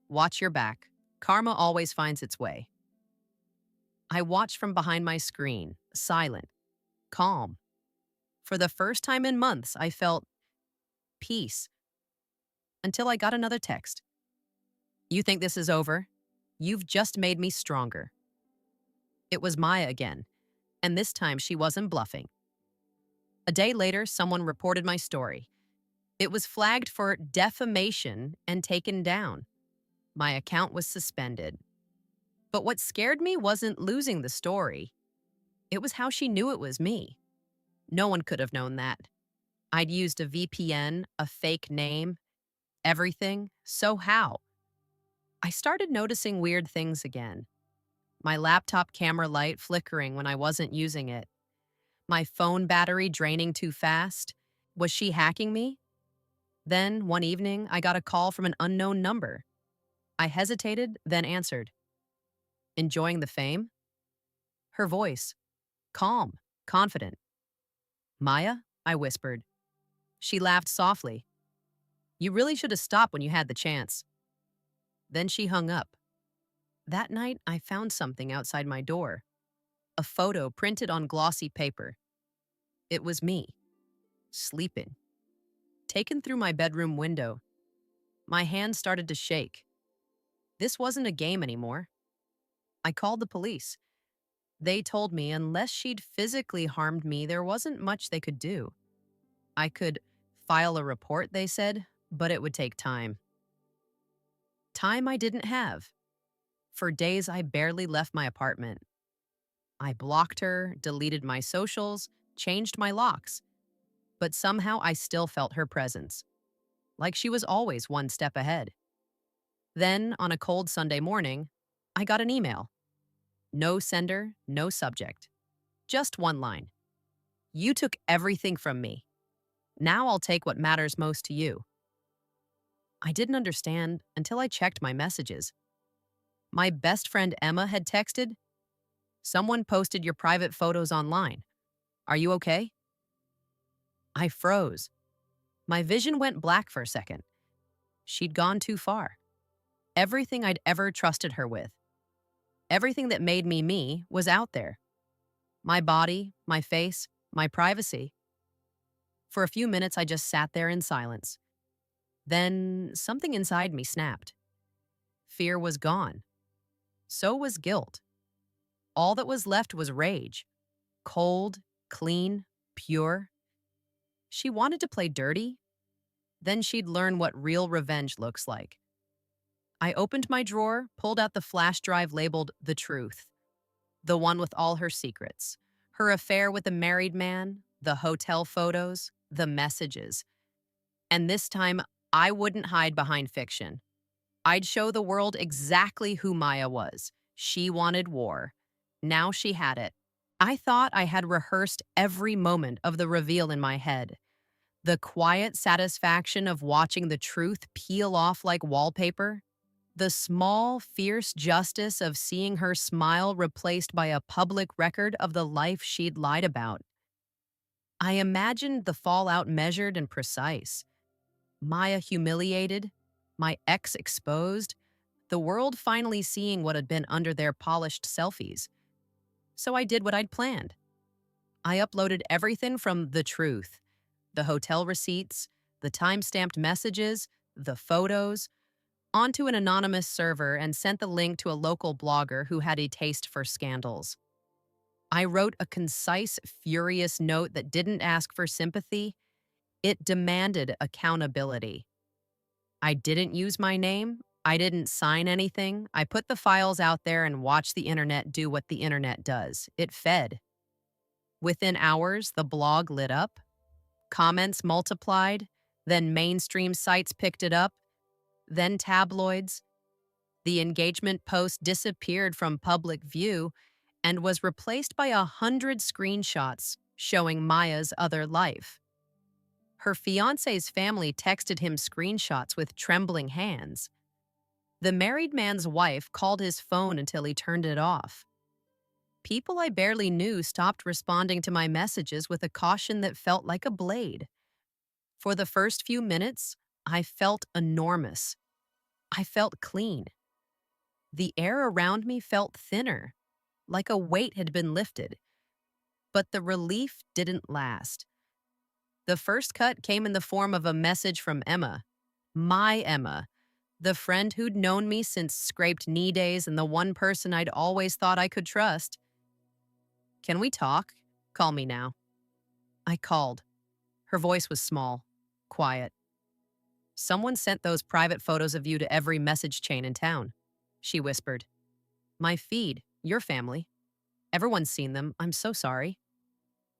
Watch your back. Karma always finds its way. I watched from behind my screen, silent, calm. For the first time in months, I felt peace. Until I got another text. "You think this is over? You've just made me stronger." It was Maya again, and this time she wasn't bluffing. A day later, someone reported my story. It was flagged for defamation and taken down. My account was suspended. But what scared me wasn't losing the story. It was how she knew it was me. No one could have known that. I'd used a VPN, a fake name, everything. So how? I started noticing weird things again. My laptop camera light flickering when I wasn't using it. My phone battery draining too fast. Was she hacking me? Then, one evening, I got a call from an unknown number. I hesitated, then answered. "Enjoying the fame?" Her voice, calm, confident. "Maya?" I whispered. She laughed softly. "You really should have stopped when you had the chance." Then she hung up. That night, I found something outside my door. A photo printed on glossy paper. It was me, sleeping, taken through my bedroom window. My hands started to shake. This wasn't a game anymore. I called the police. They told me unless she'd physically harmed me, there wasn't much they could do. I could file a report, they said, but it would take time. Time I didn't have. For days, I barely left my apartment. I blocked her, deleted my socials, changed my locks. But somehow I still felt her presence, like she was always one step ahead. Then, on a cold Sunday morning, I got an email. No sender, no subject. Just one line. "You took everything from me. Now I'll take what matters most to you." I didn't understand until I checked my messages. My best friend Emma had texted, "Someone posted your private photos online. Are you okay?" I froze. My vision went black for a second. She'd gone too far. Everything I'd ever trusted her with, everything that made me me, was out there. My body, my face, my privacy. For a few minutes, I just sat there in silence. Then something inside me snapped. Fear was gone. So was guilt. All that was left was rage. Cold, clean, pure. She wanted to play dirty. Then she'd learn what real revenge looks like. I opened my drawer, pulled out the flash drive labeled The Truth, the one with all her secrets. Her affair with a married man, the hotel photos, the messages. And this time, I wouldn't hide behind fiction. I'd show the world exactly who Maya was. She wanted war. Now she had it. I thought I had rehearsed every moment of the reveal in my head. The quiet satisfaction of watching the truth peel off like wallpaper. The small, fierce justice of seeing her smile replaced by a public record of the life she'd lied about. I imagined the fallout measured and precise. Maya humiliated, my ex exposed, the world finally seeing what had been under their polished selfies. So I did what I'd planned. I uploaded everything from The Truth, the hotel receipts, the time-stamped messages, the photos, onto an anonymous server and sent the link to a local blogger who had a taste for scandals. I wrote a concise, furious note that didn't ask for sympathy. It demanded accountability. I didn't use my name. I didn't sign anything. I put the files out there and watched the internet do what the internet does. It fed. Within hours, the blog lit up. Comments multiplied. Then mainstream sites picked it up. Then tabloids. The engagement post disappeared from public view and was replaced by 100 screenshots showing Maya's other life. Her fiancé's family texted him screenshots with trembling hands. The married man's wife called his phone until he turned it off. People I barely knew stopped responding to my messages with a caution that felt like a blade. For the first few minutes, I felt enormous. I felt clean. The air around me felt thinner, like a weight had been lifted. But the relief didn't last. The first cut came in the form of a message from Emma, my Emma, the friend who'd known me since scraped knee days and the one person I'd always thought I could trust. "Can we talk? Call me now." I called. Her voice was small, quiet. "Someone sent those private photos of you to every message chain in town," she whispered. "My feed, your family. Everyone's seen them. I'm so sorry."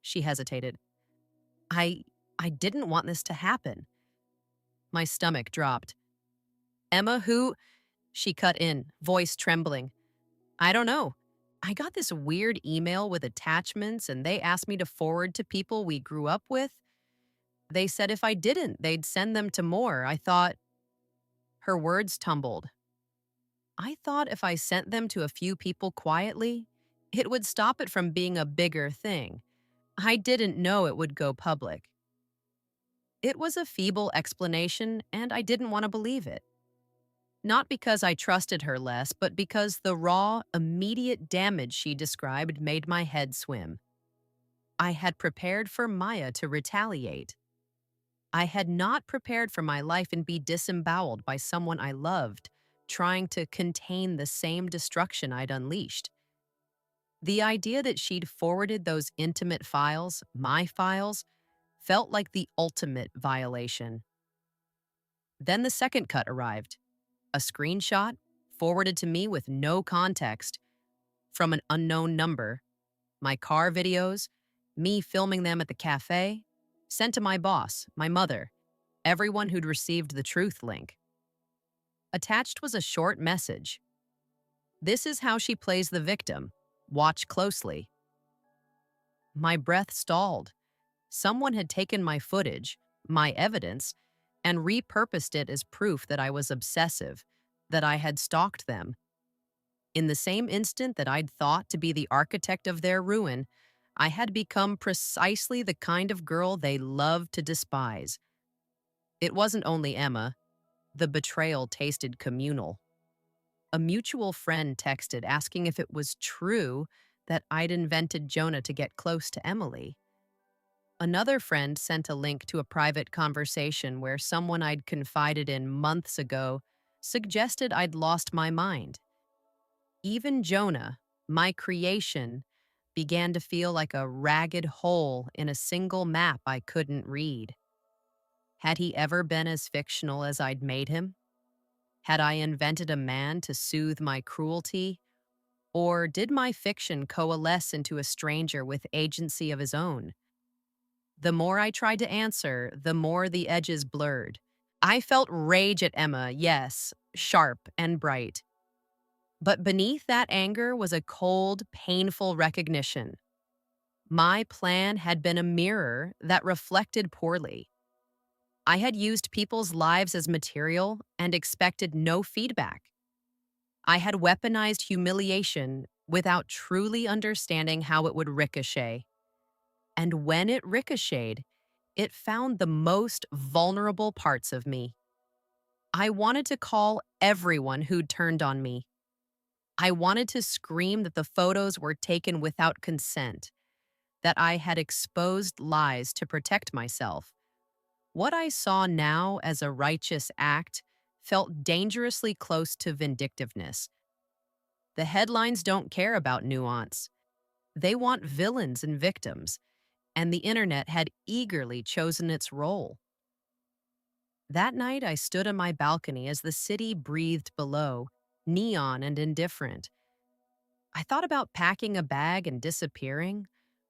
She hesitated. I didn't want this to happen." My stomach dropped. "Emma, who?" She cut in, voice trembling. "I don't know. I got this weird email with attachments and they asked me to forward to people we grew up with. They said if I didn't, they'd send them to more. I thought..." Her words tumbled. "I thought if I sent them to a few people quietly, it would stop it from being a bigger thing. I didn't know it would go public." It was a feeble explanation, and I didn't want to believe it. Not because I trusted her less, but because the raw, immediate damage she described made my head swim. I had prepared for Maya to retaliate. I had not prepared for my life and be disemboweled by someone I loved, trying to contain the same destruction I'd unleashed. The idea that she'd forwarded those intimate files, my files, felt like the ultimate violation. Then the second cut arrived. A screenshot, forwarded to me with no context, from an unknown number. My car videos, me filming them at the cafe, sent to my boss, my mother, everyone who'd received the truth link. Attached was a short message. "This is how she plays the victim. Watch closely." My breath stalled. Someone had taken my footage, my evidence, and repurposed it as proof that I was obsessive, that I had stalked them. In the same instant that I'd thought to be the architect of their ruin, I had become precisely the kind of girl they loved to despise. It wasn't only Emma. The betrayal tasted communal. A mutual friend texted asking if it was true that I'd invented Jonah to get close to Emily. Another friend sent a link to a private conversation where someone I'd confided in months ago suggested I'd lost my mind. Even Jonah, my creation, began to feel like a ragged hole in a single map I couldn't read. Had he ever been as fictional as I'd made him? Had I invented a man to soothe my cruelty? Or did my fiction coalesce into a stranger with agency of his own? The more I tried to answer, the more the edges blurred. I felt rage at Emma, yes, sharp and bright. But beneath that anger was a cold, painful recognition. My plan had been a mirror that reflected poorly. I had used people's lives as material and expected no feedback. I had weaponized humiliation without truly understanding how it would ricochet. And when it ricocheted, it found the most vulnerable parts of me. I wanted to call everyone who'd turned on me. I wanted to scream that the photos were taken without consent, that I had exposed lies to protect myself. What I saw now as a righteous act felt dangerously close to vindictiveness. The headlines don't care about nuance. They want villains and victims, and the internet had eagerly chosen its role. That night, I stood on my balcony as the city breathed below, neon and indifferent. I thought about packing a bag and disappearing,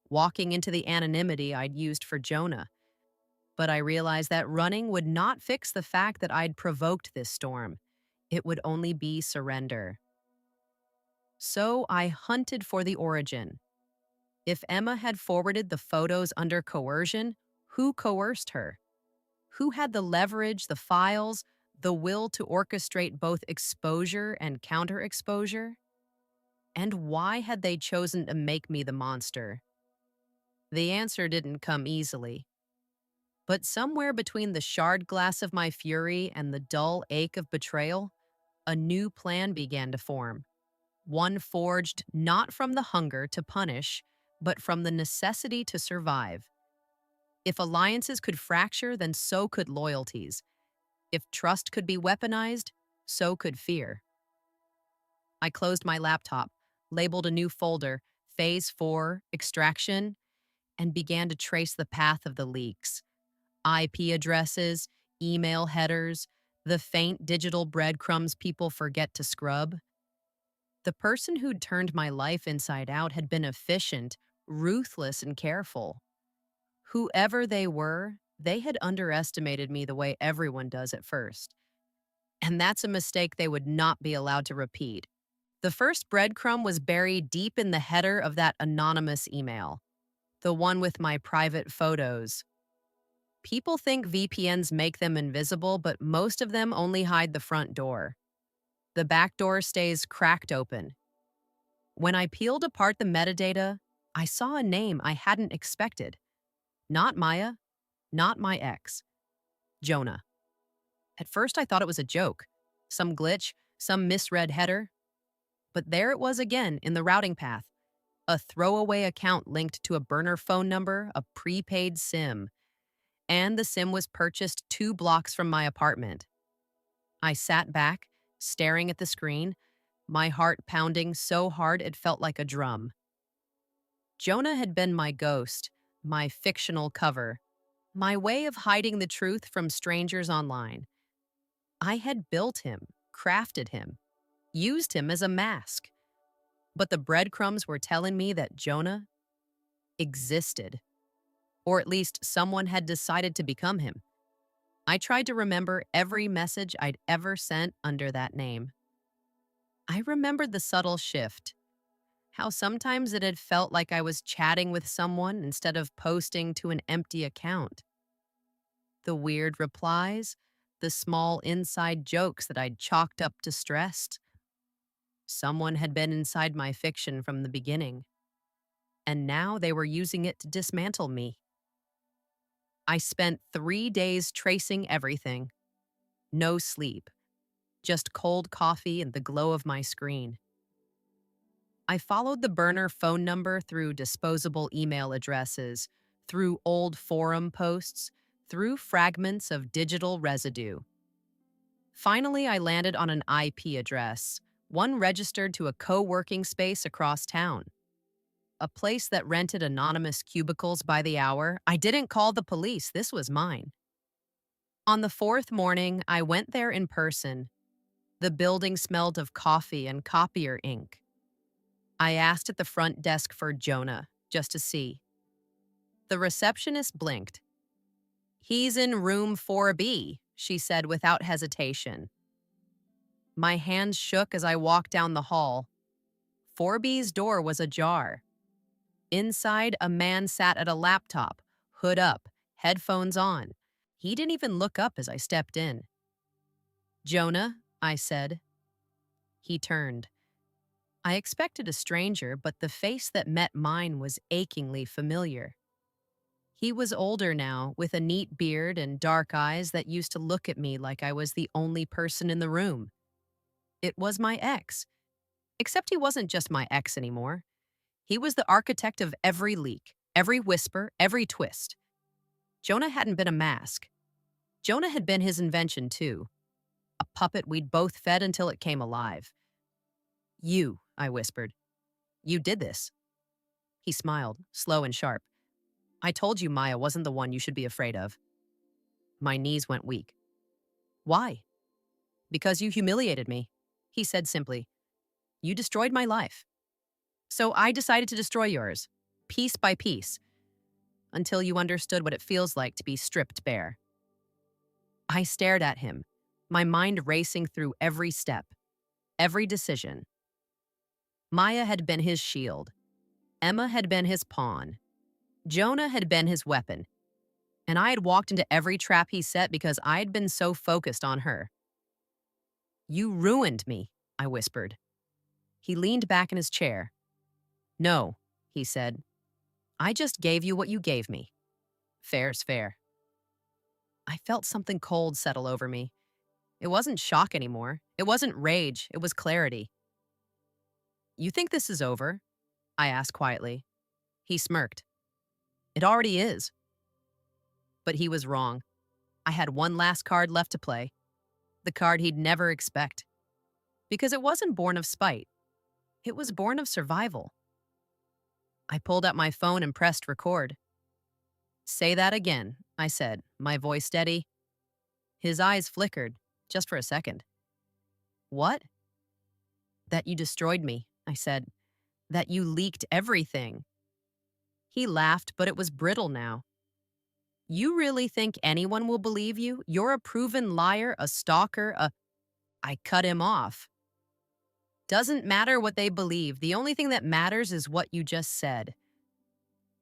walking into the anonymity I'd used for Jonah. But I realized that running would not fix the fact that I'd provoked this storm. It would only be surrender. So I hunted for the origin. If Emma had forwarded the photos under coercion, who coerced her? Who had the leverage, the files, the will to orchestrate both exposure and counterexposure? And why had they chosen to make me the monster? The answer didn't come easily. But somewhere between the shard glass of my fury and the dull ache of betrayal, a new plan began to form. One forged not from the hunger to punish, but from the necessity to survive. If alliances could fracture, then so could loyalties. If trust could be weaponized, so could fear. I closed my laptop, labeled a new folder, Phase 4, Extraction, and began to trace the path of the leaks. IP addresses, email headers, the faint digital breadcrumbs people forget to scrub. The person who'd turned my life inside out had been efficient, ruthless, and careful. Whoever they were, they had underestimated me the way everyone does at first. And that's a mistake they would not be allowed to repeat. The first breadcrumb was buried deep in the header of that anonymous email, the one with my private photos. People think VPNs make them invisible, but most of them only hide the front door. The back door stays cracked open. When I peeled apart the metadata, I saw a name I hadn't expected. Not Maya, not my ex, Jonah. At first, I thought it was a joke, some glitch, some misread header. But there it was again in the routing path, a throwaway account linked to a burner phone number, a prepaid SIM, and the SIM was purchased 2 blocks from my apartment. I sat back, staring at the screen, my heart pounding so hard it felt like a drum. Jonah had been my ghost, my fictional cover, my way of hiding the truth from strangers online. I had built him, crafted him, used him as a mask. But the breadcrumbs were telling me that Jonah existed, or at least someone had decided to become him. I tried to remember every message I'd ever sent under that name. I remembered the subtle shift, how sometimes it had felt like I was chatting with someone instead of posting to an empty account. The weird replies, the small inside jokes that I'd chalked up to stressed. Someone had been inside my fiction from the beginning, and now they were using it to dismantle me. I spent 3 days tracing everything. No sleep, just cold coffee and the glow of my screen. I followed the burner phone number through disposable email addresses, through old forum posts, through fragments of digital residue. Finally, I landed on an IP address, one registered to a co working space across town, a place that rented anonymous cubicles by the hour. I didn't call the police, this was mine. On the fourth morning, I went there in person. The building smelled of coffee and copier ink. I asked at the front desk for Jonah, just to see. The receptionist blinked. "He's in room 4B," she said without hesitation. My hands shook as I walked down the hall. 4B's door was ajar. Inside, a man sat at a laptop, hood up, headphones on. He didn't even look up as I stepped in. "Jonah," I said. He turned. I expected a stranger, but the face that met mine was achingly familiar. He was older now, with a neat beard and dark eyes that used to look at me like I was the only person in the room. It was my ex. Except he wasn't just my ex anymore. He was the architect of every leak, every whisper, every twist. Jonah hadn't been a mask. Jonah had been his invention, too. A puppet we'd both fed until it came alive. "You," I whispered. "You did this." He smiled, slow and sharp. "I told you Maya wasn't the one you should be afraid of." My knees went weak. "Why?" "Because you humiliated me," he said simply. "You destroyed my life. So I decided to destroy yours, piece by piece, until you understood what it feels like to be stripped bare." I stared at him, my mind racing through every step, every decision. Maya had been his shield. Emma had been his pawn. Jonah had been his weapon. And I had walked into every trap he set because I had been so focused on her. "You ruined me," I whispered. He leaned back in his chair. "No," he said. "I just gave you what you gave me. Fair's fair." I felt something cold settle over me. It wasn't shock anymore. It wasn't rage. It was clarity. "You think this is over?" I asked quietly. He smirked. "It already is." But he was wrong. I had one last card left to play. The card he'd never expect. Because it wasn't born of spite. It was born of survival. I pulled out my phone and pressed record. "Say that again," I said, my voice steady. His eyes flickered, just for a second. "What?" "That you destroyed me," I said. "That you leaked everything." He laughed, but it was brittle now. "You really think anyone will believe you? You're a proven liar, a stalker, a—" I cut him off. "Doesn't matter what they believe. The only thing that matters is what you just said.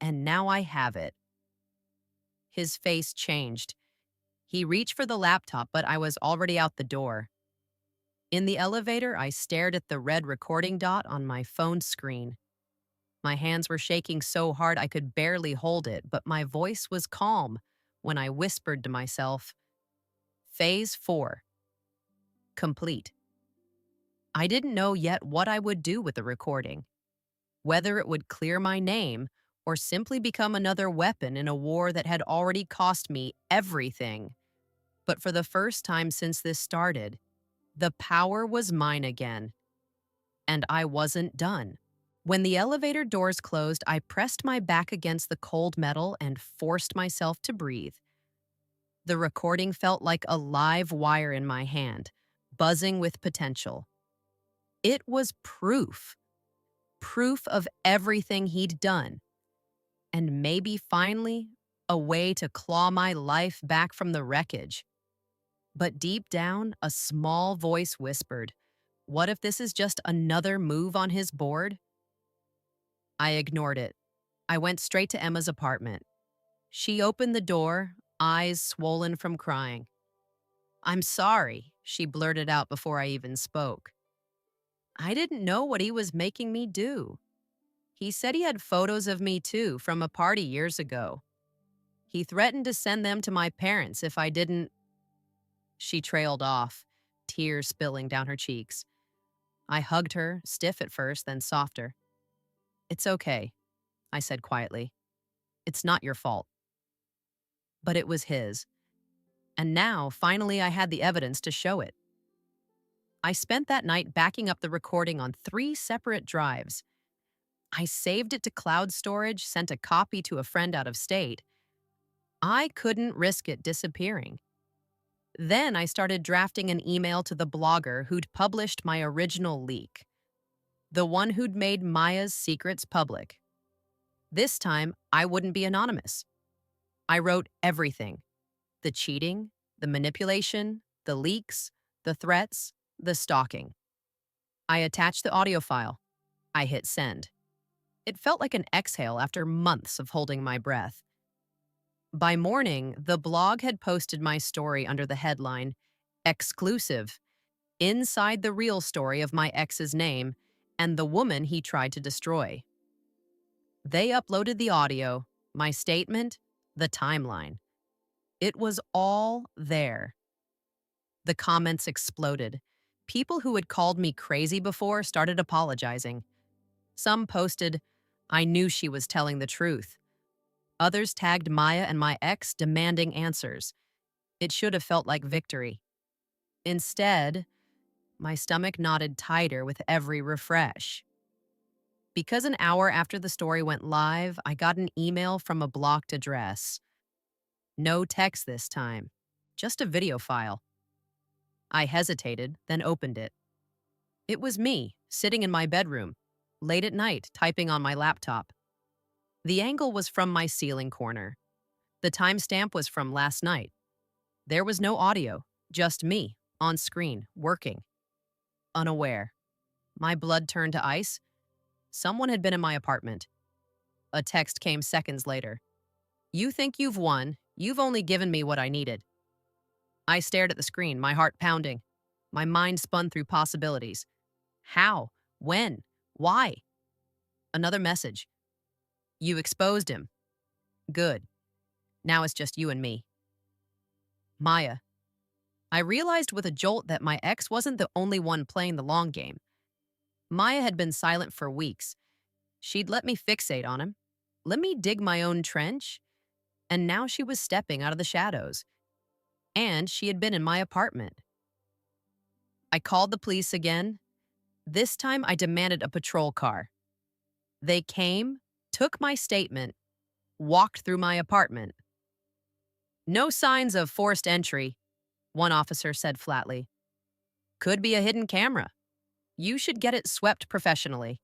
And now I have it." His face changed. He reached for the laptop, but I was already out the door. In the elevator, I stared at the red recording dot on my phone screen. My hands were shaking so hard I could barely hold it, but my voice was calm when I whispered to myself, "Phase 4. Complete." I didn't know yet what I would do with the recording, whether it would clear my name or simply become another weapon in a war that had already cost me everything. But for the first time since this started, the power was mine again. And I wasn't done. When the elevator doors closed, I pressed my back against the cold metal and forced myself to breathe. The recording felt like a live wire in my hand, buzzing with potential. It was proof. Proof of everything he'd done. And maybe finally, a way to claw my life back from the wreckage. But deep down, a small voice whispered, "What if this is just another move on his board?" I ignored it. I went straight to Emma's apartment. She opened the door, eyes swollen from crying. "I'm sorry," she blurted out before I even spoke. I didn't know what he was making me do. He said he had photos of me too, from a party years ago. He threatened to send them to my parents if I didn't. She trailed off, tears spilling down her cheeks. I hugged her, stiff at first, then softer. "It's okay," I said quietly. It's not your fault. But it was his. And now, finally, I had the evidence to show it. I spent that night backing up the recording on 3 separate drives. I saved it to cloud storage, sent a copy to a friend out of state. I couldn't risk it disappearing. Then I started drafting an email to the blogger who'd published my original leak, the one who'd made Maya's secrets public. This time, I wouldn't be anonymous. I wrote everything: the cheating, the manipulation, the leaks, the threats, the stalking. I attached the audio file. I hit send. It felt like an exhale after months of holding my breath. By morning, the blog had posted my story under the headline, "Exclusive, Inside the Real Story of My Ex's Name and the Woman He Tried to Destroy." They uploaded the audio, my statement, the timeline. It was all there. The comments exploded. People who had called me crazy before started apologizing. Some posted, "I knew she was telling the truth." Others tagged Maya and my ex, demanding answers. It should have felt like victory. Instead, my stomach knotted tighter with every refresh. Because an hour after the story went live, I got an email from a blocked address. No text this time, just a video file. I hesitated, then opened it. It was me, sitting in my bedroom, late at night, typing on my laptop. The angle was from my ceiling corner. The timestamp was from last night. There was no audio, just me, on screen, working. Unaware. My blood turned to ice. Someone had been in my apartment. A text came seconds later. "You think you've won. You've only given me what I needed." I stared at the screen, my heart pounding. My mind spun through possibilities. How? When? Why? Another message. "You exposed him. Good. Now it's just you and me." Maya. I realized with a jolt that my ex wasn't the only one playing the long game. Maya had been silent for weeks. She'd let me fixate on him, let me dig my own trench, and now she was stepping out of the shadows. And she had been in my apartment. I called the police again. This time I demanded a patrol car. They came, took my statement, walked through my apartment. "No signs of forced entry," one officer said flatly. "Could be a hidden camera. You should get it swept professionally."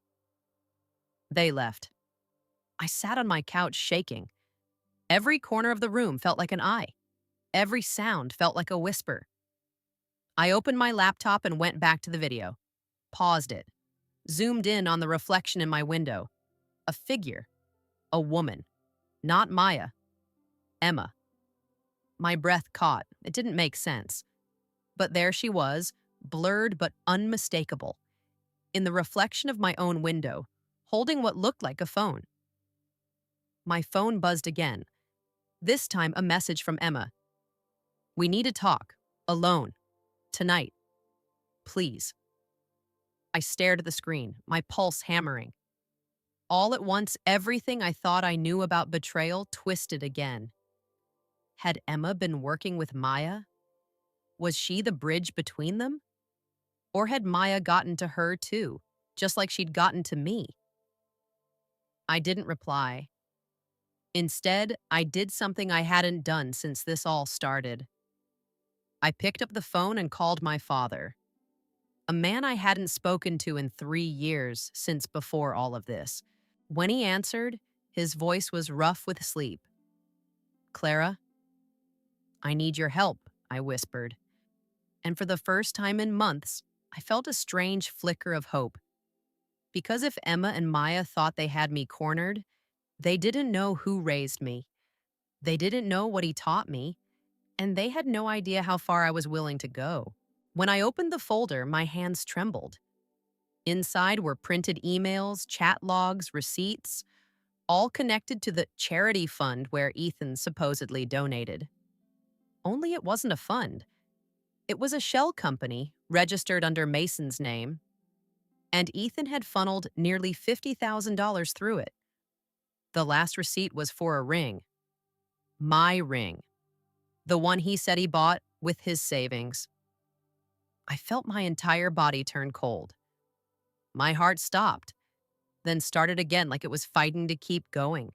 They left. I sat on my couch shaking. Every corner of the room felt like an eye. Every sound felt like a whisper. I opened my laptop and went back to the video, paused it, zoomed in on the reflection in my window. A figure. A woman. Not Maya. Emma. My breath caught. It didn't make sense. But there she was, blurred but unmistakable, in the reflection of my own window, holding what looked like a phone. My phone buzzed again. This time a message from Emma. "We need to talk. Alone. Tonight. Please." I stared at the screen, my pulse hammering. All at once, everything I thought I knew about betrayal twisted again. Had Emma been working with Maya? Was she the bridge between them? Or had Maya gotten to her too, just like she'd gotten to me? I didn't reply. Instead, I did something I hadn't done since this all started. I picked up the phone and called my father, a man I hadn't spoken to in 3 years since before all of this. When he answered, his voice was rough with sleep. "Clara, I need your help," I whispered. And for the first time in months, I felt a strange flicker of hope. Because if Emma and Maya thought they had me cornered, they didn't know who raised me. They didn't know what he taught me, and they had no idea how far I was willing to go. When I opened the folder, my hands trembled. Inside were printed emails, chat logs, receipts, all connected to the charity fund where Ethan supposedly donated. Only it wasn't a fund. It was a shell company registered under Mason's name, and Ethan had funneled nearly $50,000 through it. The last receipt was for a ring. My ring. The one he said he bought with his savings. I felt my entire body turn cold. My heart stopped, then started again like it was fighting to keep going.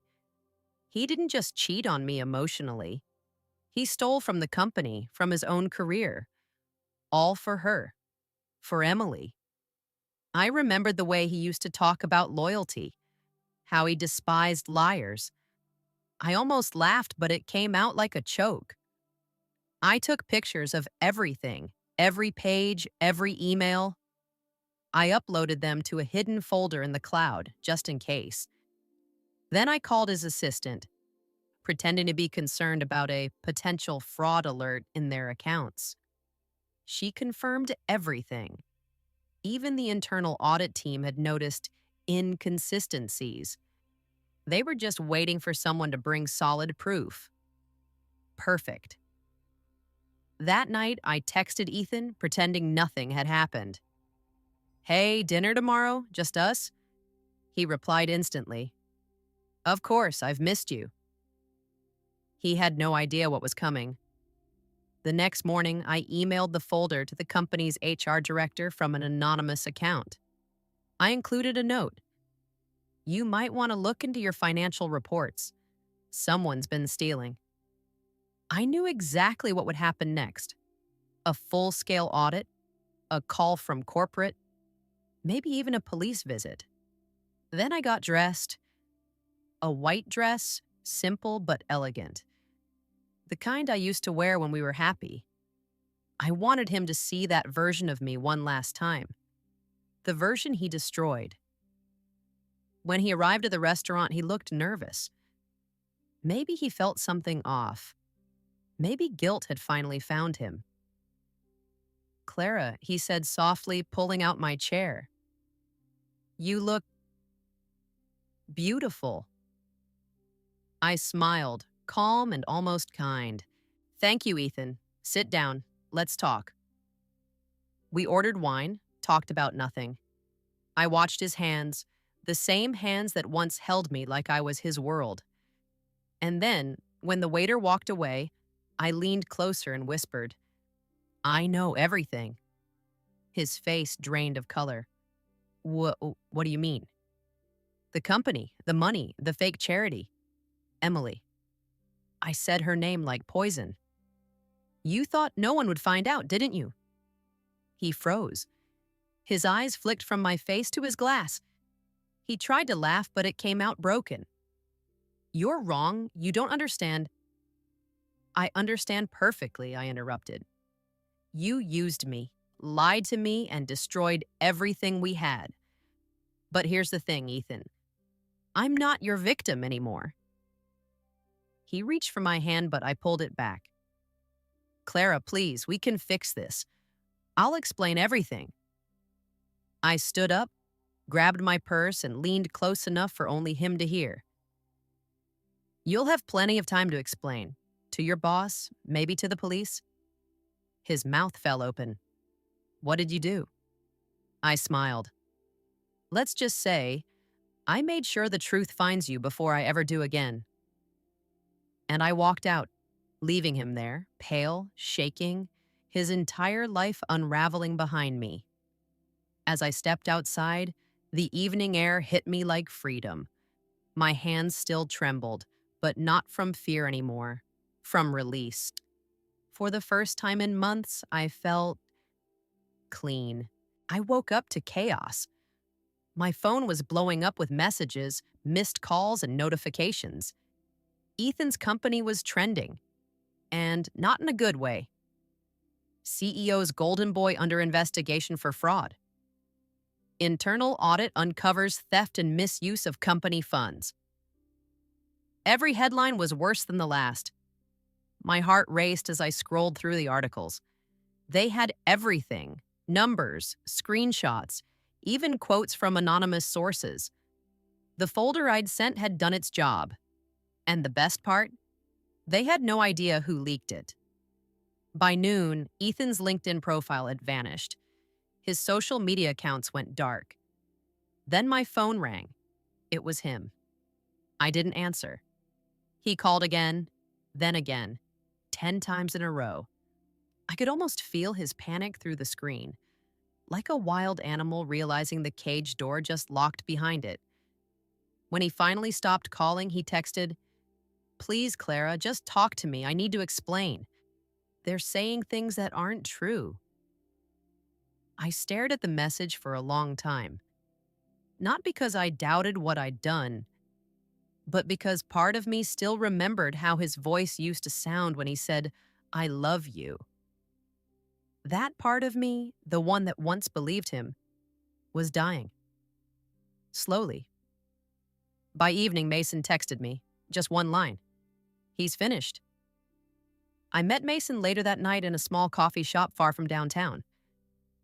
He didn't just cheat on me emotionally. He stole from the company, from his own career. All for her. For Emily. I remembered the way he used to talk about loyalty, how he despised liars. I almost laughed, but it came out like a choke. I took pictures of everything, every page, every email. I uploaded them to a hidden folder in the cloud, just in case. Then I called his assistant, pretending to be concerned about a potential fraud alert in their accounts. She confirmed everything. Even the internal audit team had noticed inconsistencies. They were just waiting for someone to bring solid proof. Perfect. That night, I texted Ethan, pretending nothing had happened. "Hey, dinner tomorrow? Just us?" He replied instantly. "Of course, I've missed you." He had no idea what was coming. The next morning, I emailed the folder to the company's HR director from an anonymous account. I included a note. "You might want to look into your financial reports. Someone's been stealing." I knew exactly what would happen next. A full-scale audit, a call from corporate, maybe even a police visit. Then I got dressed. A white dress, simple but elegant. The kind I used to wear when we were happy. I wanted him to see that version of me one last time. The version he destroyed. When he arrived at the restaurant, he looked nervous. Maybe he felt something off. Maybe guilt had finally found him. "Clara," he said softly, pulling out my chair. "You look beautiful." I smiled, calm and almost kind. "Thank you, Ethan. Sit down. Let's talk." We ordered wine, talked about nothing. I watched his hands, the same hands that once held me like I was his world. And then, when the waiter walked away, I leaned closer and whispered, "I know everything." His face drained of color. What do you mean?" "The company, the money, the fake charity. Emily." I said her name like poison. "You thought no one would find out, didn't you?" He froze. His eyes flicked from my face to his glass. He tried to laugh, but it came out broken. "You're wrong. You don't understand." "I understand perfectly," I interrupted. "You used me, lied to me, and destroyed everything we had. But here's the thing, Ethan. I'm not your victim anymore." He reached for my hand, but I pulled it back. "Clara, please, we can fix this. I'll explain everything." I stood up, grabbed my purse, and leaned close enough for only him to hear. "You'll have plenty of time to explain. To your boss, maybe to the police." His mouth fell open. "What did you do?" I smiled. "Let's just say, I made sure the truth finds you before I ever do again." And I walked out, leaving him there, pale, shaking, his entire life unraveling behind me. As I stepped outside, the evening air hit me like freedom. My hands still trembled, but not from fear anymore, from release. For the first time in months, I felt clean. I woke up to chaos. My phone was blowing up with messages, missed calls, and notifications. Ethan's company was trending, and not in a good way. CEO's golden boy under investigation for fraud. Internal audit uncovers theft and misuse of company funds. Every headline was worse than the last. My heart raced as I scrolled through the articles. They had everything: numbers, screenshots, even quotes from anonymous sources. The folder I'd sent had done its job. And the best part? They had no idea who leaked it. By noon, Ethan's LinkedIn profile had vanished. His social media accounts went dark. Then my phone rang. It was him. I didn't answer. He called again, then again, 10 times in a row. I could almost feel his panic through the screen, like a wild animal realizing the cage door just locked behind it. When he finally stopped calling, he texted, "Please, Clara, just talk to me. I need to explain. They're saying things that aren't true." I stared at the message for a long time, not because I doubted what I'd done, but because part of me still remembered how his voice used to sound when he said, "I love you." That part of me, the one that once believed him, was dying. Slowly. By evening, Mason texted me, just one line. "He's finished." I met Mason later that night in a small coffee shop far from downtown.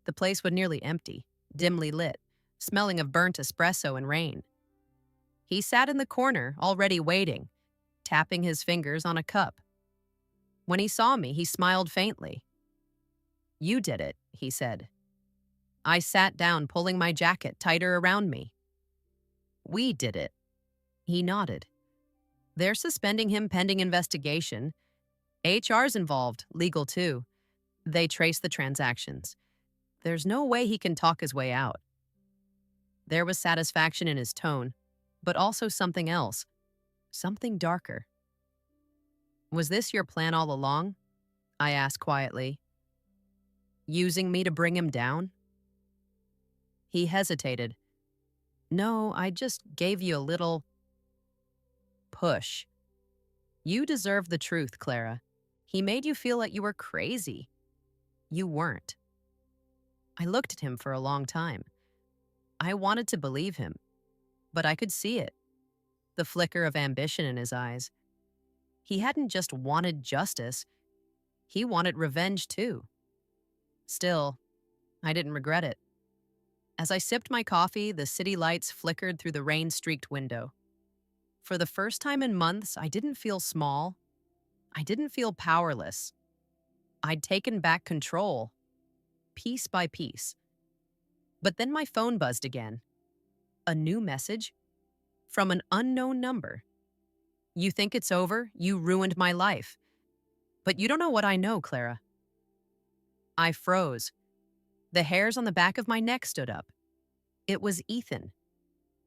The place was nearly empty, dimly lit, smelling of burnt espresso and rain. He sat in the corner, already waiting, tapping his fingers on a cup. When he saw me, he smiled faintly. "You did it," he said. I sat down, pulling my jacket tighter around me. "We did it." He nodded. "They're suspending him pending investigation. HR's involved, legal too. They trace the transactions. There's no way he can talk his way out." There was satisfaction in his tone, but also something else, something darker. "Was this your plan all along?" I asked quietly. "Using me to bring him down?" He hesitated. "No, I just gave you a little push. You deserve the truth, Clara. He made you feel like you were crazy. You weren't." I looked at him for a long time. I wanted to believe him, but I could see it, the flicker of ambition in his eyes. He hadn't just wanted justice, he wanted revenge too. Still, I didn't regret it. As I sipped my coffee, the city lights flickered through the rain-streaked window. For the first time in months, I didn't feel small. I didn't feel powerless. I'd taken back control, piece by piece. But then my phone buzzed again. A new message from an unknown number. "You think it's over? You ruined my life. But you don't know what I know, Clara." I froze. The hairs on the back of my neck stood up. It was Ethan.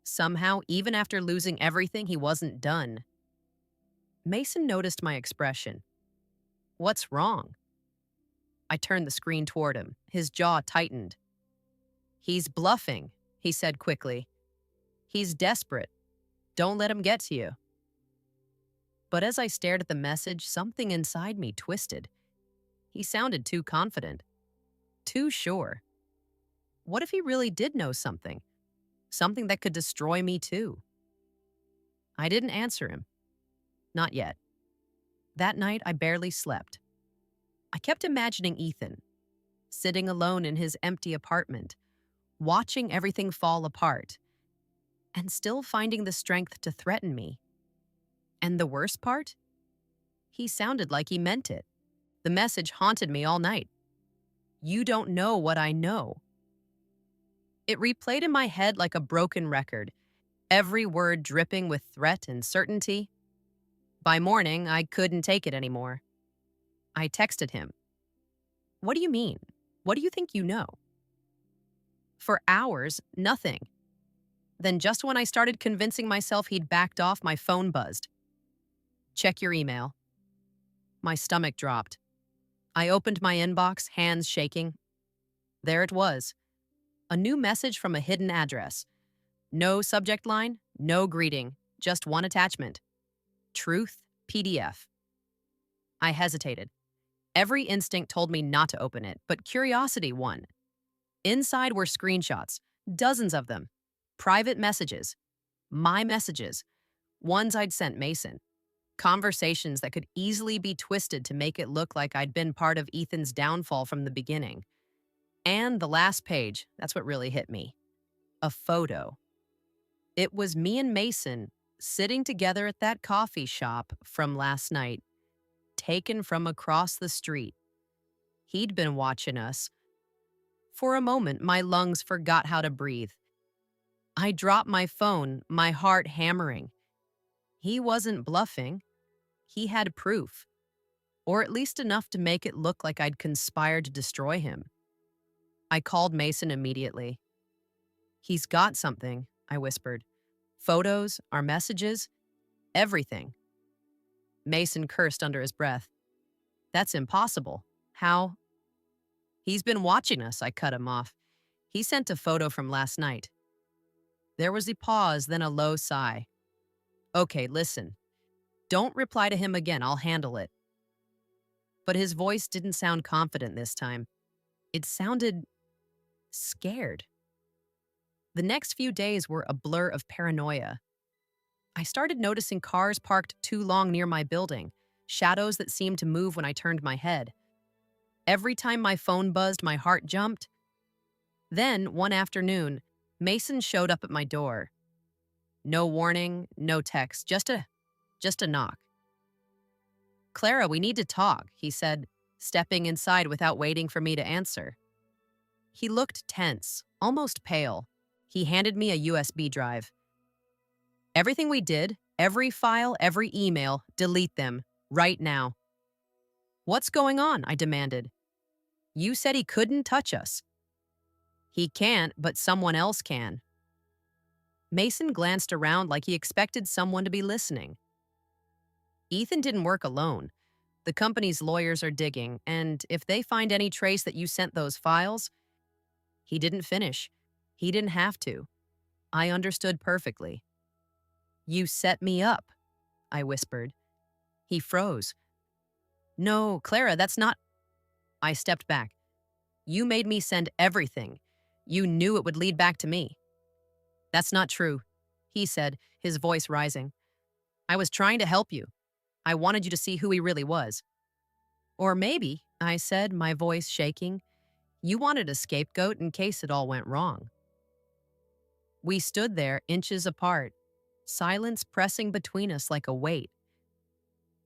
Somehow, even after losing everything, he wasn't done. Mason noticed my expression. "What's wrong?" I turned the screen toward him. His jaw tightened. "He's bluffing," he said quickly. "He's desperate. Don't let him get to you." But as I stared at the message, something inside me twisted. He sounded too confident, too sure. What if he really did know something? Something that could destroy me too? I didn't answer him. Not yet. That night, I barely slept. I kept imagining Ethan, sitting alone in his empty apartment, watching everything fall apart, and still finding the strength to threaten me. And the worst part? He sounded like he meant it. The message haunted me all night. "You don't know what I know." It replayed in my head like a broken record, every word dripping with threat and certainty. By morning, I couldn't take it anymore. I texted him. "What do you mean? What do you think you know?" For hours, nothing. Then just when I started convincing myself he'd backed off, my phone buzzed. "Check your email." My stomach dropped. I opened my inbox, hands shaking. There it was. A new message from a hidden address. No subject line, no greeting, just one attachment. Truth, PDF. I hesitated. Every instinct told me not to open it, but curiosity won. Inside were screenshots, dozens of them. Private messages. My messages. Ones I'd sent Mason. Conversations that could easily be twisted to make it look like I'd been part of Ethan's downfall from the beginning. And the last page, that's what really hit me. A photo. It was me and Mason sitting together at that coffee shop from last night, taken from across the street. He'd been watching us. For a moment, my lungs forgot how to breathe. I dropped my phone, my heart hammering. He wasn't bluffing. He had proof, or at least enough to make it look like I'd conspired to destroy him. I called Mason immediately. He's got something, I whispered. Photos, our messages, everything. Mason cursed under his breath. That's impossible. How? He's been watching us, I cut him off. He sent a photo from last night. There was a pause, then a low sigh. Okay, listen. Don't reply to him again, I'll handle it. But his voice didn't sound confident this time. It sounded scared. The next few days were a blur of paranoia. I started noticing cars parked too long near my building, shadows that seemed to move when I turned my head. Every time my phone buzzed, my heart jumped. Then, one afternoon, Mason showed up at my door. No warning, no text, just a knock. Clara, we need to talk, he said, stepping inside without waiting for me to answer. He looked tense, almost pale. He handed me a USB drive. Everything we did, every file, every email, delete them, right now. What's going on? I demanded. You said he couldn't touch us. He can't, but someone else can. Mason glanced around like he expected someone to be listening. Ethan didn't work alone. The company's lawyers are digging, and if they find any trace that you sent those files, he didn't finish. He didn't have to. I understood perfectly. You set me up, I whispered. He froze. No, Clara, that's not... I stepped back. You made me send everything. You knew it would lead back to me. That's not true, he said, his voice rising. I was trying to help you. I wanted you to see who he really was. Or maybe, I said, my voice shaking, you wanted a scapegoat in case it all went wrong. We stood there, inches apart, silence pressing between us like a weight.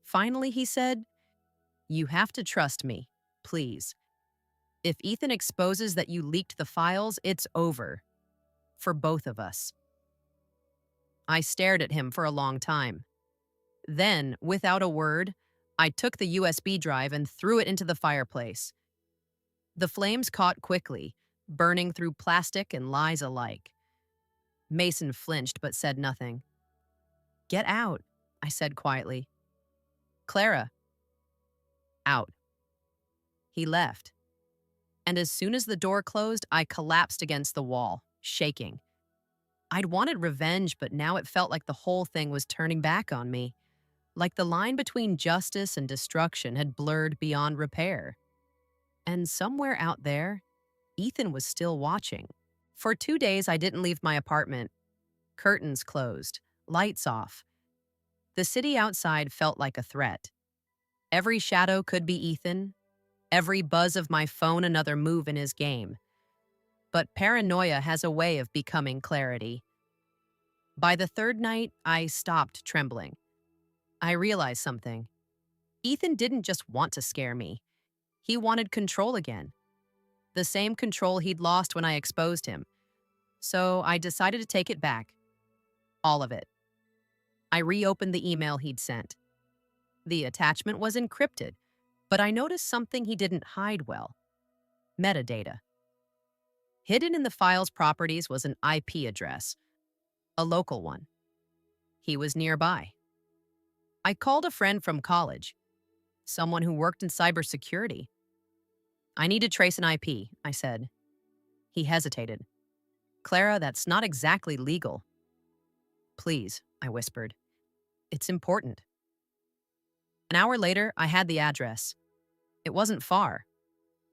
Finally, he said, you have to trust me, please. If Ethan exposes that you leaked the files, it's over. For both of us. I stared at him for a long time. Then, without a word, I took the USB drive and threw it into the fireplace. The flames caught quickly, burning through plastic and lies alike. Mason flinched but said nothing. Get out, I said quietly. Clara. Out. He left. And as soon as the door closed, I collapsed against the wall, shaking. I'd wanted revenge, but now it felt like the whole thing was turning back on me. Like the line between justice and destruction had blurred beyond repair. And somewhere out there, Ethan was still watching. For 2 days, I didn't leave my apartment. Curtains closed, lights off. The city outside felt like a threat. Every shadow could be Ethan. Every buzz of my phone another move in his game. But paranoia has a way of becoming clarity. By the third night, I stopped trembling. I realized something. Ethan didn't just want to scare me. He wanted control again. The same control he'd lost when I exposed him. So I decided to take it back. All of it. I reopened the email he'd sent. The attachment was encrypted, but I noticed something he didn't hide well. Metadata. Hidden in the file's properties was an IP address, a local one. He was nearby. I called a friend from college, someone who worked in cybersecurity. I need to trace an IP, I said. He hesitated. Clara, that's not exactly legal. Please, I whispered. It's important. An hour later, I had the address. It wasn't far.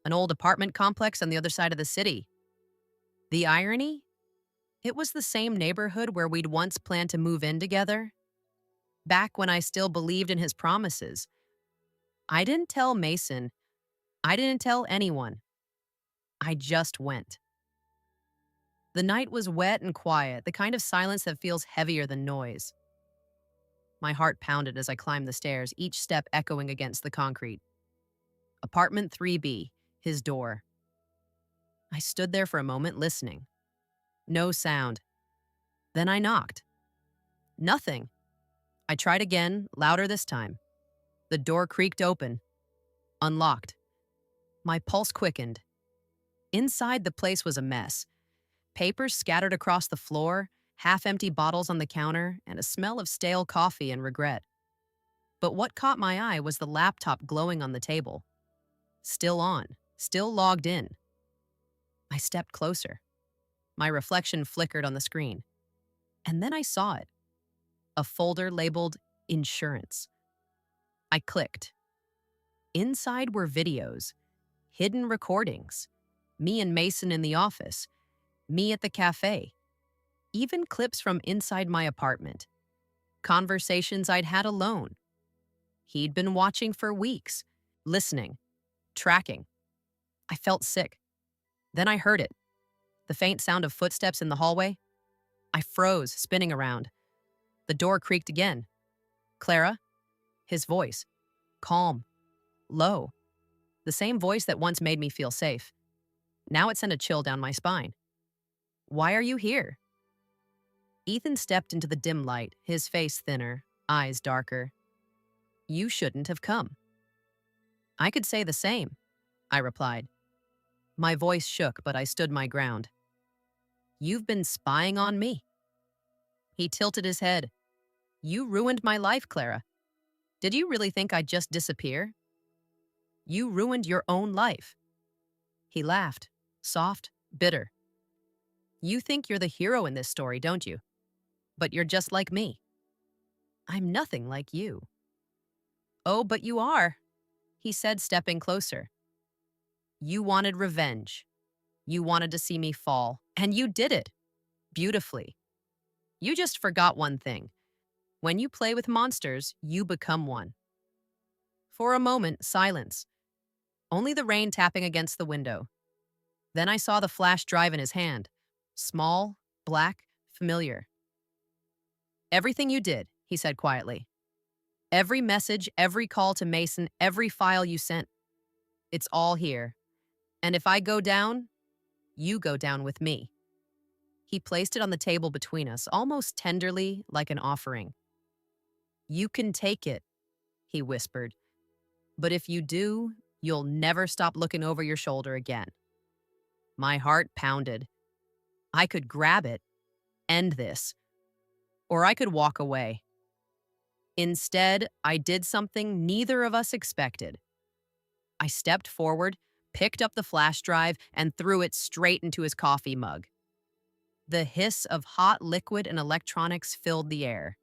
An old apartment complex on the other side of the city. The irony? It was the same neighborhood where we'd once planned to move in together. Back when I still believed in his promises. I didn't tell Mason. I didn't tell anyone. I just went. The night was wet and quiet, the kind of silence that feels heavier than noise. My heart pounded as I climbed the stairs, each step echoing against the concrete. Apartment 3B, his door. I stood there for a moment listening. No sound. Then I knocked. Nothing. I tried again, louder this time. The door creaked open, unlocked. My pulse quickened. Inside, the place was a mess. Papers scattered across the floor, half-empty bottles on the counter, and a smell of stale coffee and regret. But what caught my eye was the laptop glowing on the table. Still on, still logged in. I stepped closer. My reflection flickered on the screen. And then I saw it. A folder labeled Insurance. I clicked. Inside were videos, hidden recordings, me and Mason in the office, me at the cafe, even clips from inside my apartment, conversations I'd had alone. He'd been watching for weeks, listening, tracking. I felt sick. Then I heard it, the faint sound of footsteps in the hallway. I froze, spinning around. The door creaked again. Clara? His voice. Calm. Low. The same voice that once made me feel safe. Now it sent a chill down my spine. Why are you here? Ethan stepped into the dim light, his face thinner, eyes darker. You shouldn't have come. I could say the same, I replied. My voice shook, but I stood my ground. You've been spying on me. He tilted his head. You ruined my life, Clara. Did you really think I'd just disappear? You ruined your own life. He laughed, soft, bitter. You think you're the hero in this story, don't you? But you're just like me. I'm nothing like you. Oh, but you are, he said, stepping closer. You wanted revenge. You wanted to see me fall, and you did it. Beautifully. You just forgot one thing. When you play with monsters, you become one. For a moment, silence. Only the rain tapping against the window. Then I saw the flash drive in his hand. Small, black, familiar. Everything you did, he said quietly. Every message, every call to Mason, every file you sent. It's all here. And if I go down, you go down with me. He placed it on the table between us, almost tenderly, like an offering. You can take it, he whispered. But if you do, you'll never stop looking over your shoulder again. My heart pounded. I could grab it, end this, or I could walk away. Instead, I did something neither of us expected. I stepped forward, picked up the flash drive, and threw it straight into his coffee mug. The hiss of hot liquid and electronics filled the air.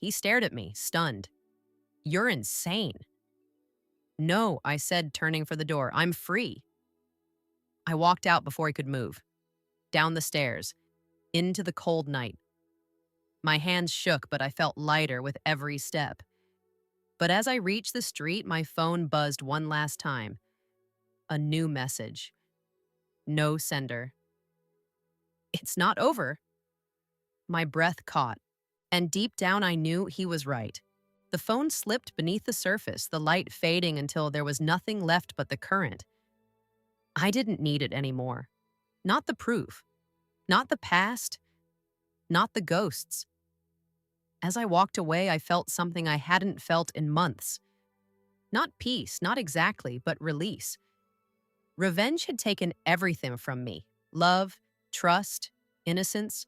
He stared at me, stunned. You're insane. No, I said, turning for the door. I'm free. I walked out before he could move. Down the stairs, into the cold night. My hands shook, but I felt lighter with every step. But as I reached the street, my phone buzzed one last time. A new message. No sender. It's not over. My breath caught, and deep down I knew he was right. The phone slipped beneath the surface, the light fading until there was nothing left but the current. I didn't need it anymore. Not the proof. Not the past. Not the ghosts. As I walked away, I felt something I hadn't felt in months. Not peace, not exactly, but release. Revenge had taken everything from me. Love, trust, innocence.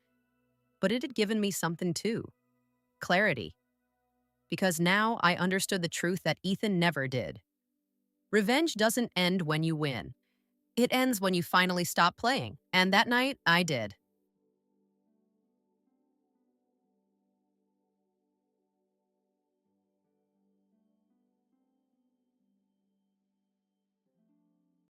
But it had given me something too. Clarity. Because now I understood the truth that Ethan never did. Revenge doesn't end when you win. It ends when you finally stop playing. And that night, I did.